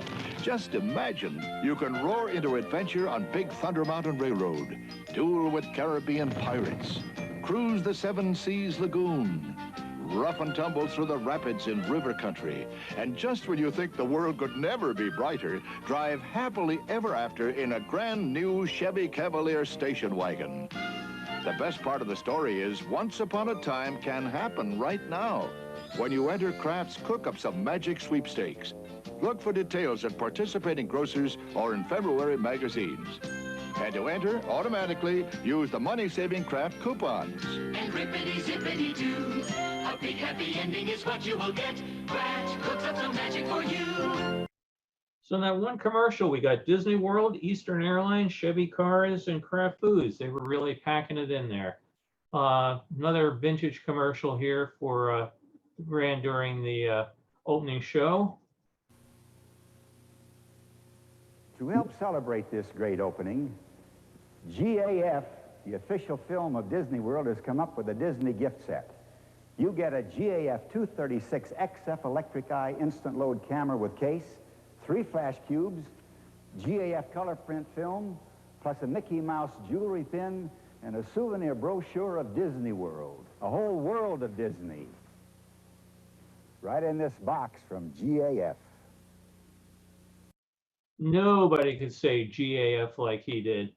Just imagine you can roar into adventure on Big Thunder Mountain Railroad, duel with Caribbean pirates, cruise the Seven Seas Lagoon, rough and tumble through the rapids in river country, and just when you think the world could never be brighter, drive happily ever after in a brand new Chevy Cavalier station wagon. The best part of the story is once upon a time can happen right now when you enter Kraft's Cook Up Some Magic sweepstakes. Look for details at participating grocers or in February magazines. And to enter, automatically use the money-saving Kraft coupons. And rippity-zippity-doo, a big happy ending is what you will get. Kraft cooks up some magic for you. So in that one commercial, we got Disney World, Eastern Airlines, Chevy Cars, and Kraft Foods. They were really packing it in there. Another vintage commercial here for ran during the opening show. To help celebrate this great opening, GAF, the official film of Disney World, has come up with a Disney gift set. You get a GAF 236 XF electric eye instant load camera with case, 3 flash cubes, GAF color print film, plus a Mickey Mouse jewelry pin, and a souvenir brochure of Disney World. A whole world of Disney. Right in this box from GAF. Nobody could say GAF like he did.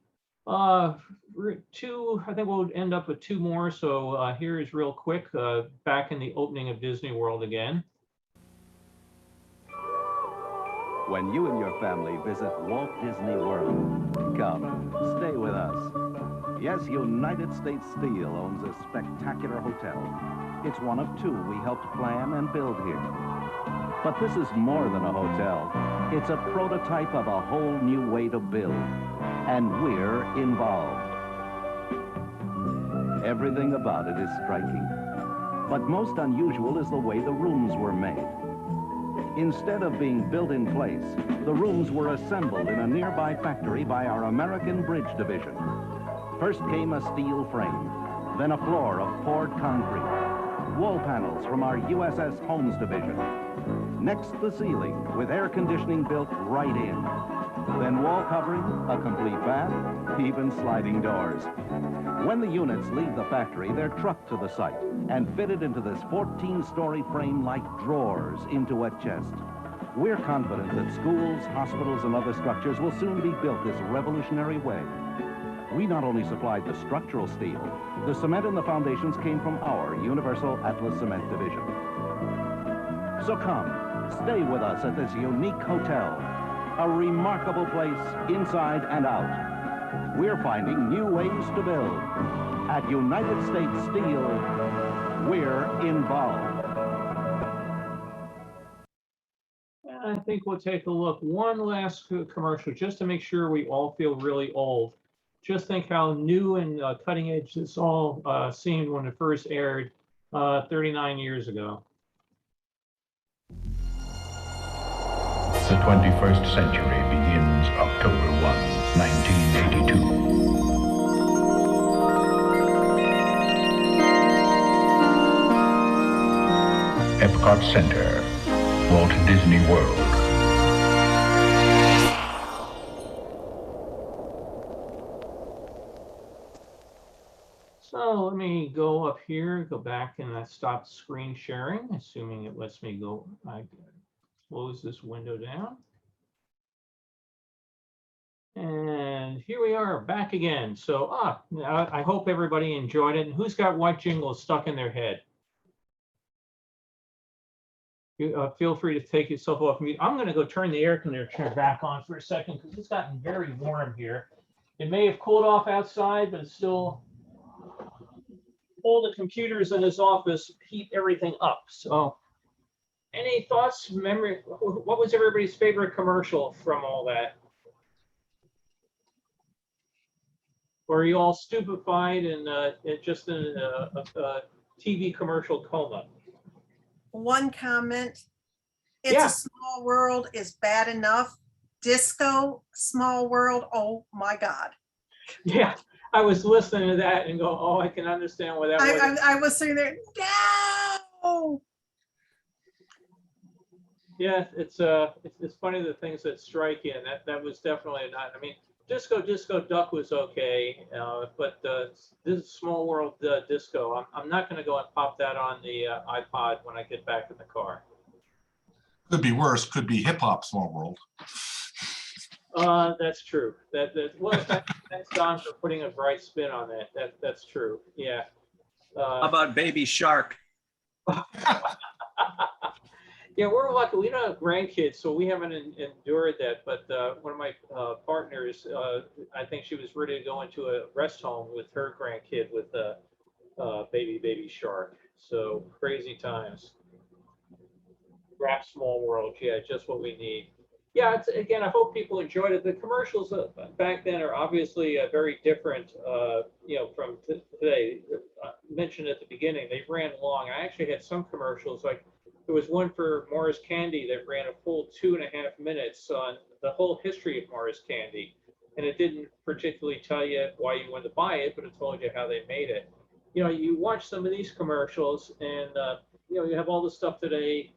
Two, I think we'll end up with two more. So here is real quick, back in the opening of Disney World again. When you and your family visit Walt Disney World, come, stay with us. Yes, United States Steel owns a spectacular hotel. It's one of two we helped plan and build here. But this is more than a hotel. It's a prototype of a whole new way to build. And we're involved. Everything about it is striking. But most unusual is the way the rooms were made. Instead of being built in place, the rooms were assembled in a nearby factory by our American Bridge Division. First came a steel frame, then a floor of poured concrete, wall panels from our USS Holmes Division. Next, the ceiling, with air conditioning built right in. Then wall covering, a complete bath, even sliding doors. When the units leave the factory, they're trucked to the site and fitted into this 14-story frame like drawers into a chest. We're confident that schools, hospitals, and other structures will soon be built this revolutionary way. We not only supplied the structural steel, the cement and the foundations came from our Universal Atlas Cement Division. So come, stay with us at this unique hotel, a remarkable place inside and out. We're finding new ways to build. At United States Steel, we're involved. I think we'll take a look. One last commercial, just to make sure we all feel really old. Just think how new and cutting edge this all seemed when it first aired 39 years ago. The 21st century begins October 1, 1982. Epcot Center, Walt Disney World. So let me go up here, go back, and I stopped screen sharing, assuming it lets me go. I close this window down. And here we are back again. So I hope everybody enjoyed it. And who's got what jingles stuck in their head? Feel free to take yourself off mute. I'm going to go turn the air conditioner back on for a second because it's gotten very warm here. It may have cooled off outside, but it's still, all the computers in this office heat everything up. So any thoughts, memory? What was everybody's favorite commercial from all that? Or are you all stupefied and just in a TV commercial coma? One comment. It's a Small World is bad enough. Disco Small World, oh my God. Yeah, I was listening to that and go, oh, I can understand why that was. I was sitting there, no. Yeah, it's funny the things that strike you, and that was definitely not. I mean, Disco Duck was okay, but this Small World Disco, I'm not going to go and pop that on the iPod when I get back in the car. Could be worse. Could be Hip Hop Small World. That's true. Well, thanks Don for putting a bright spin on that. That's true. Yeah. How about Baby Shark? Yeah, we're lucky. We don't have grandkids, so we haven't endured that. But one of my partners, I think she was ready to go into a rest home with her grandkid with Baby Shark. So crazy times. Rap Small World, yeah, just what we need. Yeah, again, I hope people enjoyed it. The commercials back then are obviously very different, from today. I mentioned at the beginning, they ran long. I actually had some commercials, like there was one for Mars Candy that ran a full 2.5 minutes on the whole history of Mars Candy. And it didn't particularly tell you why you wanted to buy it, but it told you how they made it. You watch some of these commercials and, you have all the stuff today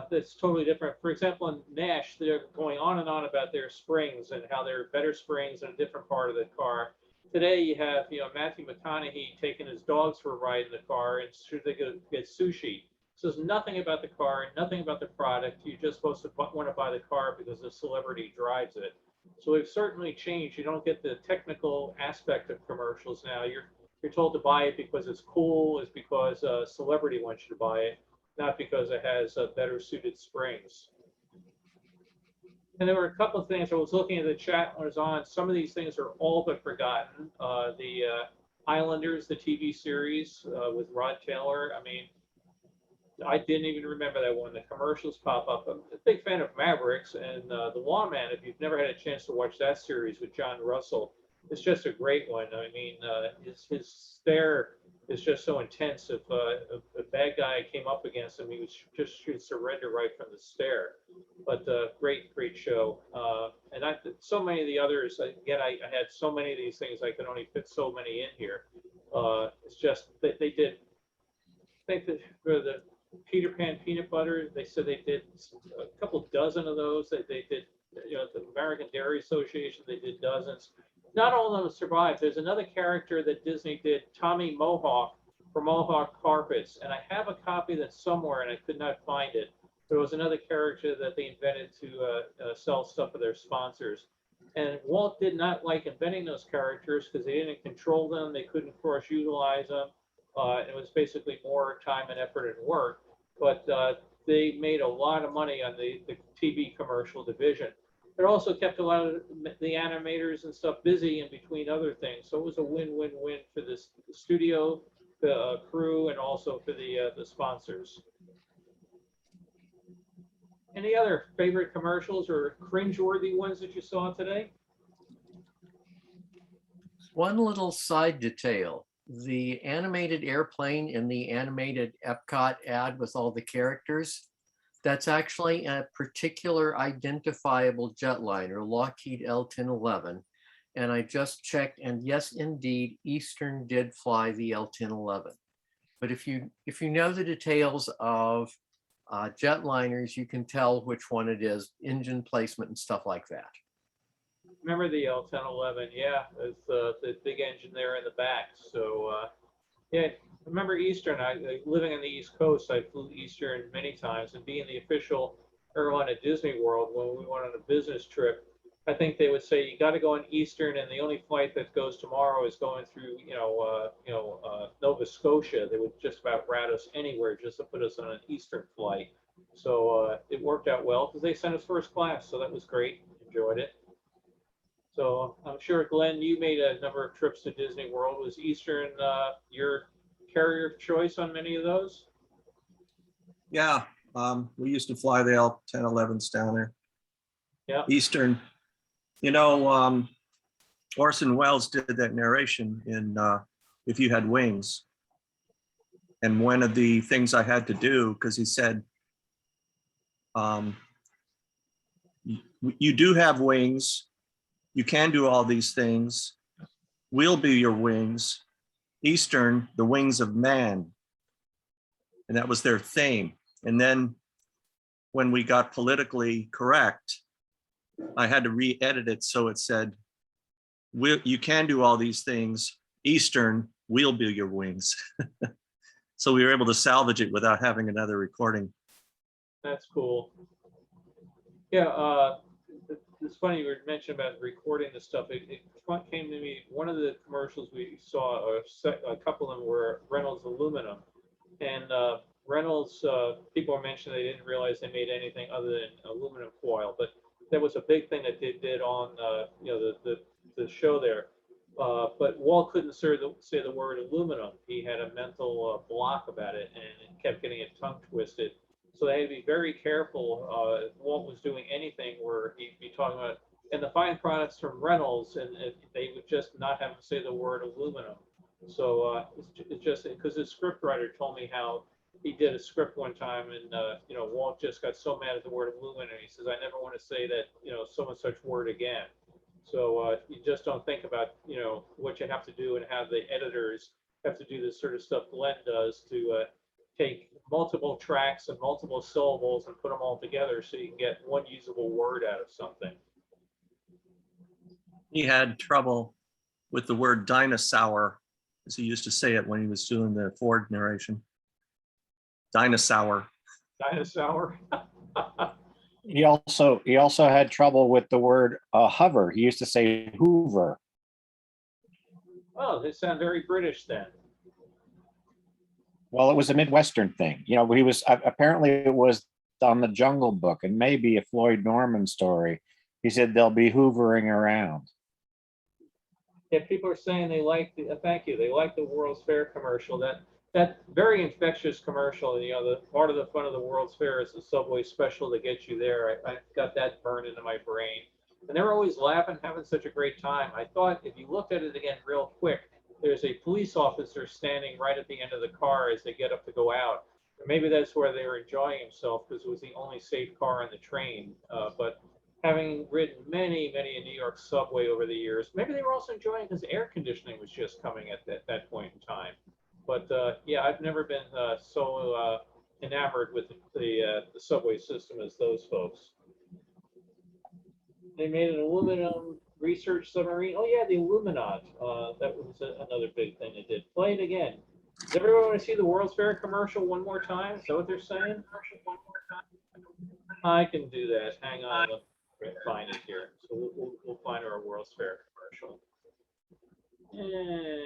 that's totally different. For example, in Nash, they're going on and on about their springs and how they're better springs in a different part of the car. Today, you have, Matthew McConaughey taking his dogs for a ride in the car, and should they go get sushi? So there's nothing about the car, nothing about the product. You're just supposed to want to buy the car because the celebrity drives it. So they've certainly changed. You don't get the technical aspect of commercials now. You're told to buy it because it's cool, it's because a celebrity wants you to buy it, not because it has better suited springs. And there were a couple of things. I was looking at the chat when it was on. Some of these things are all but forgotten. The Islanders, the TV series with Rod Taylor. I mean, I didn't even remember that one. The commercials pop up. I'm a big fan of Mavericks and The Lawman. If you've never had a chance to watch that series with John Russell, it's just a great one. I mean, his stare is just so intense. If a bad guy came up against him, he would should surrender right from the stare. But great show. And so many of the others. Again, I had so many of these things. I could only fit so many in here. It's just that they did. I think that for the Peter Pan peanut butter, they said they did a couple dozen of those. They did, the American Dairy Association, they did dozens. Not all of them survived. There's another character that Disney did, Tommy Mohawk, for Mohawk Carpets, and I have a copy that's somewhere, and I could not find it. There was another character that they invented to sell stuff for their sponsors. And Walt did not like inventing those characters because they didn't control them. They couldn't cross-utilize them. It was basically more time and effort and work, but they made a lot of money on the TV commercial division. It also kept a lot of the animators and stuff busy in between other things. So it was a win-win-win for the studio, the crew, and also for the sponsors. Any other favorite commercials or cringeworthy ones that you saw today? One little side detail. The animated airplane in the animated Epcot ad with all the characters, that's actually a particular identifiable jetliner, Lockheed L-1011. And I just checked, and yes, indeed, Eastern did fly the L-1011. But if you know the details of jetliners, you can tell which one it is, engine placement and stuff like that. Remember the L-1011? Yeah, it's the big engine there in the back. So yeah, remember Eastern. Living on the East Coast, I flew Eastern many times, and being the official airline at Disney World when we went on a business trip, I think they would say you got to go on Eastern, and the only flight that goes tomorrow is going through Nova Scotia. They would just about rat us anywhere just to put us on an Eastern flight. So it worked out well because they sent us first class, so that was great. Enjoyed it. So I'm sure, Glenn, you made a number of trips to Disney World. Was Eastern your carrier of choice on many of those? Yeah, we used to fly the L-1011s down there. Yeah. Eastern. Orson Welles did that narration in If You Had Wings. And one of the things I had to do, because he said, you do have wings. You can do all these things. We'll be your wings. Eastern, the wings of man. And that was their theme. And then when we got politically correct, I had to re-edit it so it said, you can do all these things. Eastern, we'll be your wings. So we were able to salvage it without having another recording. That's cool. Yeah, it's funny you mentioned about recording the stuff. It came to me, one of the commercials we saw, a couple of them were Reynolds aluminum. And Reynolds, people were mentioning they didn't realize they made anything other than aluminum foil. But that was a big thing that they did on the show there. But Walt couldn't say the word aluminum. He had a mental block about it, and it kept getting it tongue twisted. So they had to be very careful. Walt was doing anything where he'd be talking about, and the fine products from Reynolds, and they would just not have to say the word aluminum. So it's just because the script writer told me how he did a script one time, and Walt just got so mad at the word aluminum. He says, "I never want to say that so and such word again." So you just don't think about what you have to do and how the editors have to do this sort of stuff Glenn does to take multiple tracks and multiple syllables and put them all together so you can get one usable word out of something. He had trouble with the word dinosaur, as he used to say it when he was doing the Ford narration. Dinosaur. Dinosaur. He also had trouble with the word hover. He used to say Hoover. Oh, they sound very British then. Well, it was a Midwestern thing. You know, he was apparently it was on the Jungle Book and maybe a Floyd Norman story. He said they'll be hoovering around. Yeah, people are saying they like the thank you. They like the World's Fair commercial. That very infectious commercial. You know, the part of the fun of the World's Fair is the Subway special to get you there. I got that burned into my brain. And they're always laughing, having such a great time. I thought if you looked at it again real quick, there's a police officer standing right at the end of the car as they get up to go out. Maybe that's where they were enjoying himself because it was the only safe car on the train. But having ridden many in New York subway over the years, maybe they were also enjoying because air conditioning was just coming at that point in time. But yeah, I've never been so enamored with the subway system as those folks. They made an aluminum research submarine. Oh yeah, the Illuminaut. That was another big thing they did. Play it again. Does everyone want to see the World's Fair commercial one more time? Is that what they're saying? I can do that. Hang on. Let's find it here. So we'll find our World's Fair commercial. And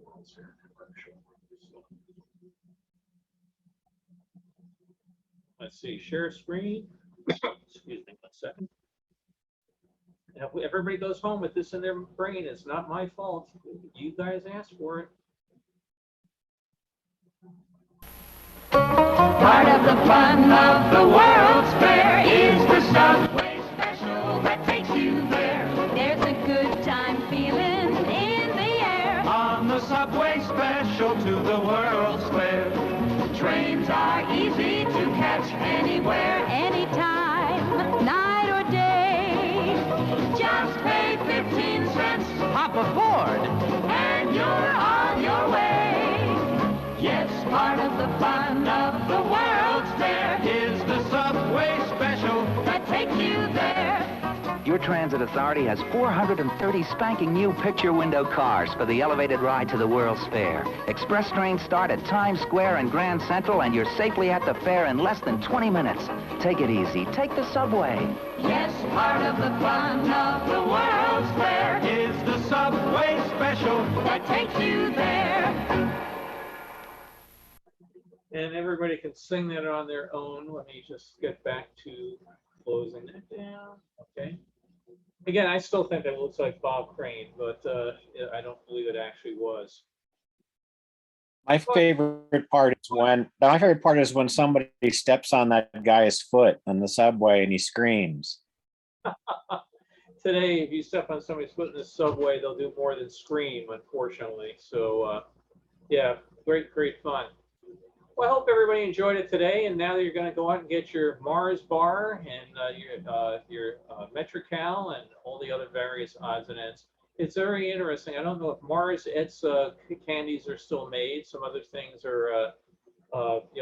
World's Fair commercial. Let's see. Share screen. Excuse me 1 second. If everybody goes home with this in their brain, it's not my fault. You guys asked for it. Part of the fun of the World's Fair is the Subway special that takes you there. There's a good time feeling in the air. On the Subway special to the World's Fair. Trains are easy to catch anywhere, anytime, night or day. Just pay 15 cents, Hop aboard. and you're on your way. Yes, part of the fun of the World's Fair is the Subway special that takes you there. Your transit authority has 430 spanking new picture window cars for the elevated ride to the World's Fair. Express trains start at Times Square and Grand Central, and you're safely at the fair in less than 20 minutes. Take it easy. Take the subway. Yes, part of the fun of the World's Fair is the Subway special that takes you there. And everybody can sing that on their own. Let me just get back to closing that down. Okay. Again, I still think that looks like Bob Crane, but I don't believe it actually was. My favorite part is when somebody steps on that guy's foot on the subway and he screams. Today, if you step on somebody's foot in the subway, they'll do more than scream, unfortunately. So, yeah, great fun. Well, I hope everybody enjoyed it today. And now that you're going to go out and get your Mars bar and your Metrical and all the other various odds and ends, it's very interesting. I don't know if Mars Eds candies are still made. Some other things are,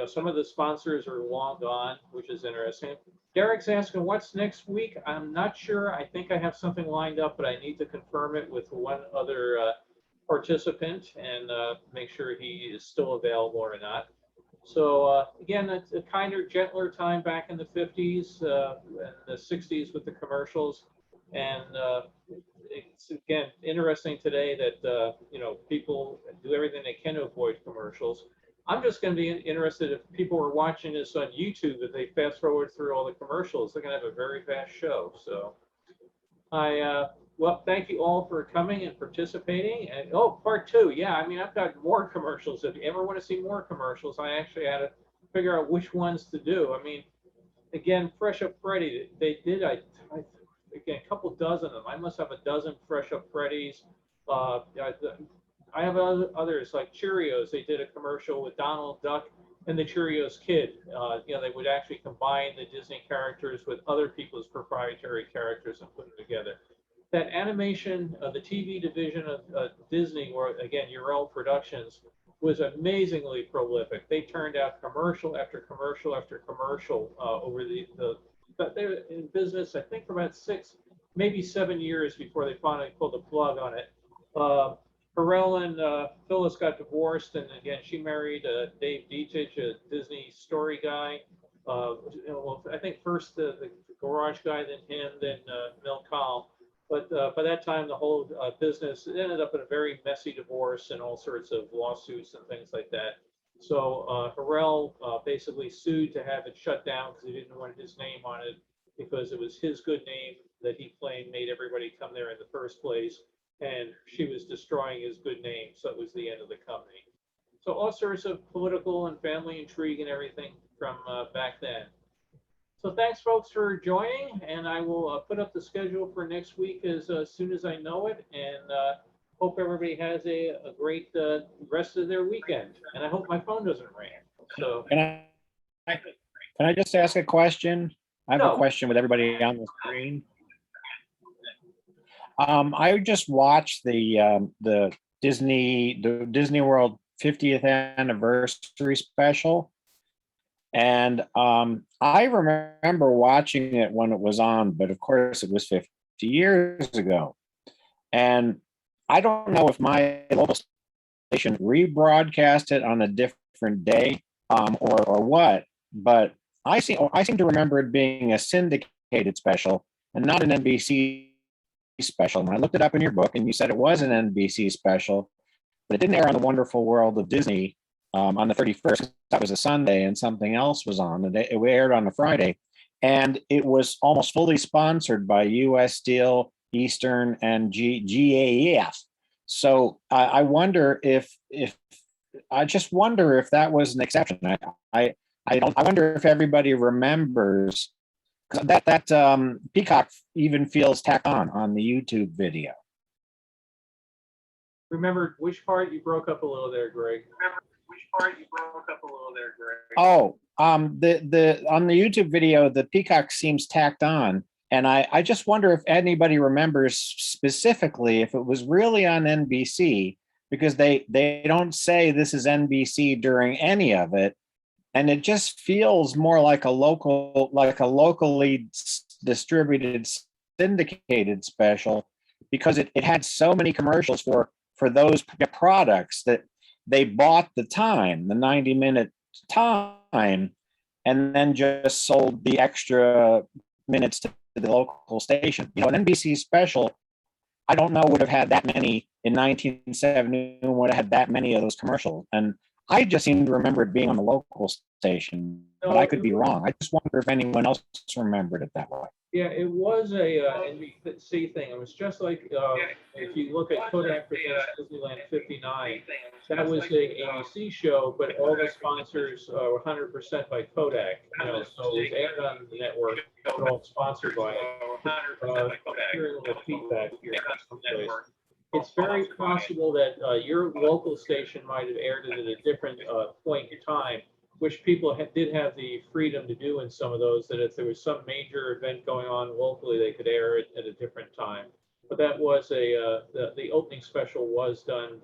some of the sponsors are long gone, which is interesting. Derek's asking what's next week. I'm not sure. I think I have something lined up, but I need to confirm it with one other participant and make sure he is still available or not. So again, it's a kinder, gentler time back in the 50s and the 60s with the commercials. And it's, again, interesting today that, people do everything they can to avoid commercials. I'm just going to be interested if people are watching this on YouTube, if they fast forward through all the commercials, they're going to have a very fast show. So well, thank you all for coming and participating. And part 2. Yeah, I mean, I've got more commercials. If you ever want to see more commercials, I actually had to figure out which ones to do. I mean, again, Fresh Up Freddy, they did, again, a couple dozen of them. I must have a dozen Fresh Up Freddies. I have others like Cheerios. They did a commercial with Donald Duck and the Cheerios Kid. They would actually combine the Disney characters with other people's proprietary characters and put them together. That animation, the TV division of Disney, or again, Urel Productions, was amazingly prolific. They turned out commercial after commercial after commercial over but they were in business, I think, for about 6, maybe 7 years before they finally pulled the plug on it. Pharrell and Phyllis got divorced, and again, she married Dave Dietich, a Disney story guy. Well, I think first the garage guy, then him, then Milt Kahl. But by that time, the whole business ended up in a very messy divorce and all sorts of lawsuits and things like that. So Harrell basically sued to have it shut down because he didn't want his name on it, because it was his good name that he claimed made everybody come there in the first place, and she was destroying his good name, so it was the end of the company. So all sorts of political and family intrigue and everything from back then. So thanks, folks, for joining, and I will put up the schedule for next week as soon as I know it, and hope everybody has a great rest of their weekend. And I hope my phone doesn't ring. So Can I just ask a question? I have No. a question with everybody on the screen. I just watched the Disney World 50th anniversary special, and I remember watching it when it was on, but of course it was 50 years ago, and I don't know if my local station rebroadcast it on a different day or what, but I seem to remember it being a syndicated special and not an NBC special. And I looked it up in your book, and you said it was an NBC special, but it didn't air on the Wonderful World of Disney on the 31st. That was a Sunday, and something else was on. And it aired on a Friday, and it was almost fully sponsored by U.S. Steel, Eastern, and GAF. So I wonder if that was an exception. I wonder if everybody remembers that Peacock even feels tacked on the YouTube video. remember which part you broke up a little there, Greg. Oh, the on the YouTube video, the Peacock seems tacked on. And I just wonder if anybody remembers specifically if it was really on NBC, because they don't say this is NBC during any of it. And it just feels more like a locally distributed syndicated special, because it had so many commercials for those products that they bought the time, the 90-minute time, and then just sold the extra minutes to the local station. You know, an NBC special, I don't know, would have had that many in 1970, would have had that many of those commercials. And I just seem to remember it being on the local station, but I could be wrong. I just wonder if anyone else remembered it that way. Yeah, it was a NBC thing. It was just like if you look at Kodak presents Disneyland '59, that was a ABC show, but all the sponsors were 100% by Kodak. You know, so it was aired on the network, but all sponsored by it. Hearing a little feedback here. It's very possible that your local station might have aired it at a different point in time, which people did have the freedom to do in some of those, that if there was some major event going on locally, they could air it at a different time. But that was the opening special was done,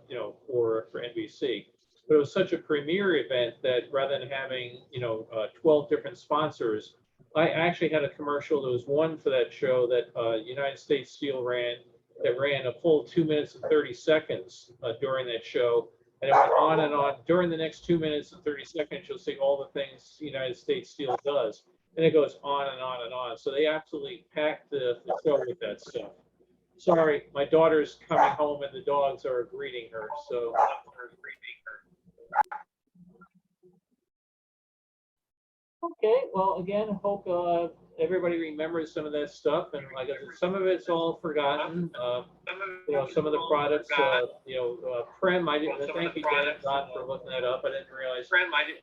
you know, for NBC. But it was such a premier event that rather than having, you know, 12 different sponsors, I actually had a commercial. There was one for that show that United States Steel ran, that ran a full 2 minutes and 30 seconds during that show. And it went on and on. During the next 2 minutes and 30 seconds, you'll see all the things United States Steel does. And it goes on and on and on. So they absolutely packed the show with that stuff. Sorry, my daughter's coming home and the dogs are greeting her. So. Okay, well, again, hope everybody remembers some of that stuff, and like I said, some of it's all forgotten. You know, some of the products, you know, Prem, I didn't, thank you, Don, for looking that up. I didn't realize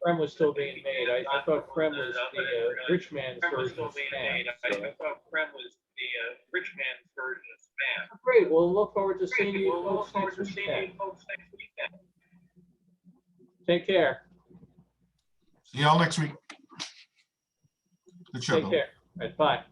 Prem was still being made. I thought Prem was the rich man's version of Spam. So. Great, we'll look forward to seeing you folks next weekend. Take care. See y'all next week. Good show, Take Bill. care. All right, bye.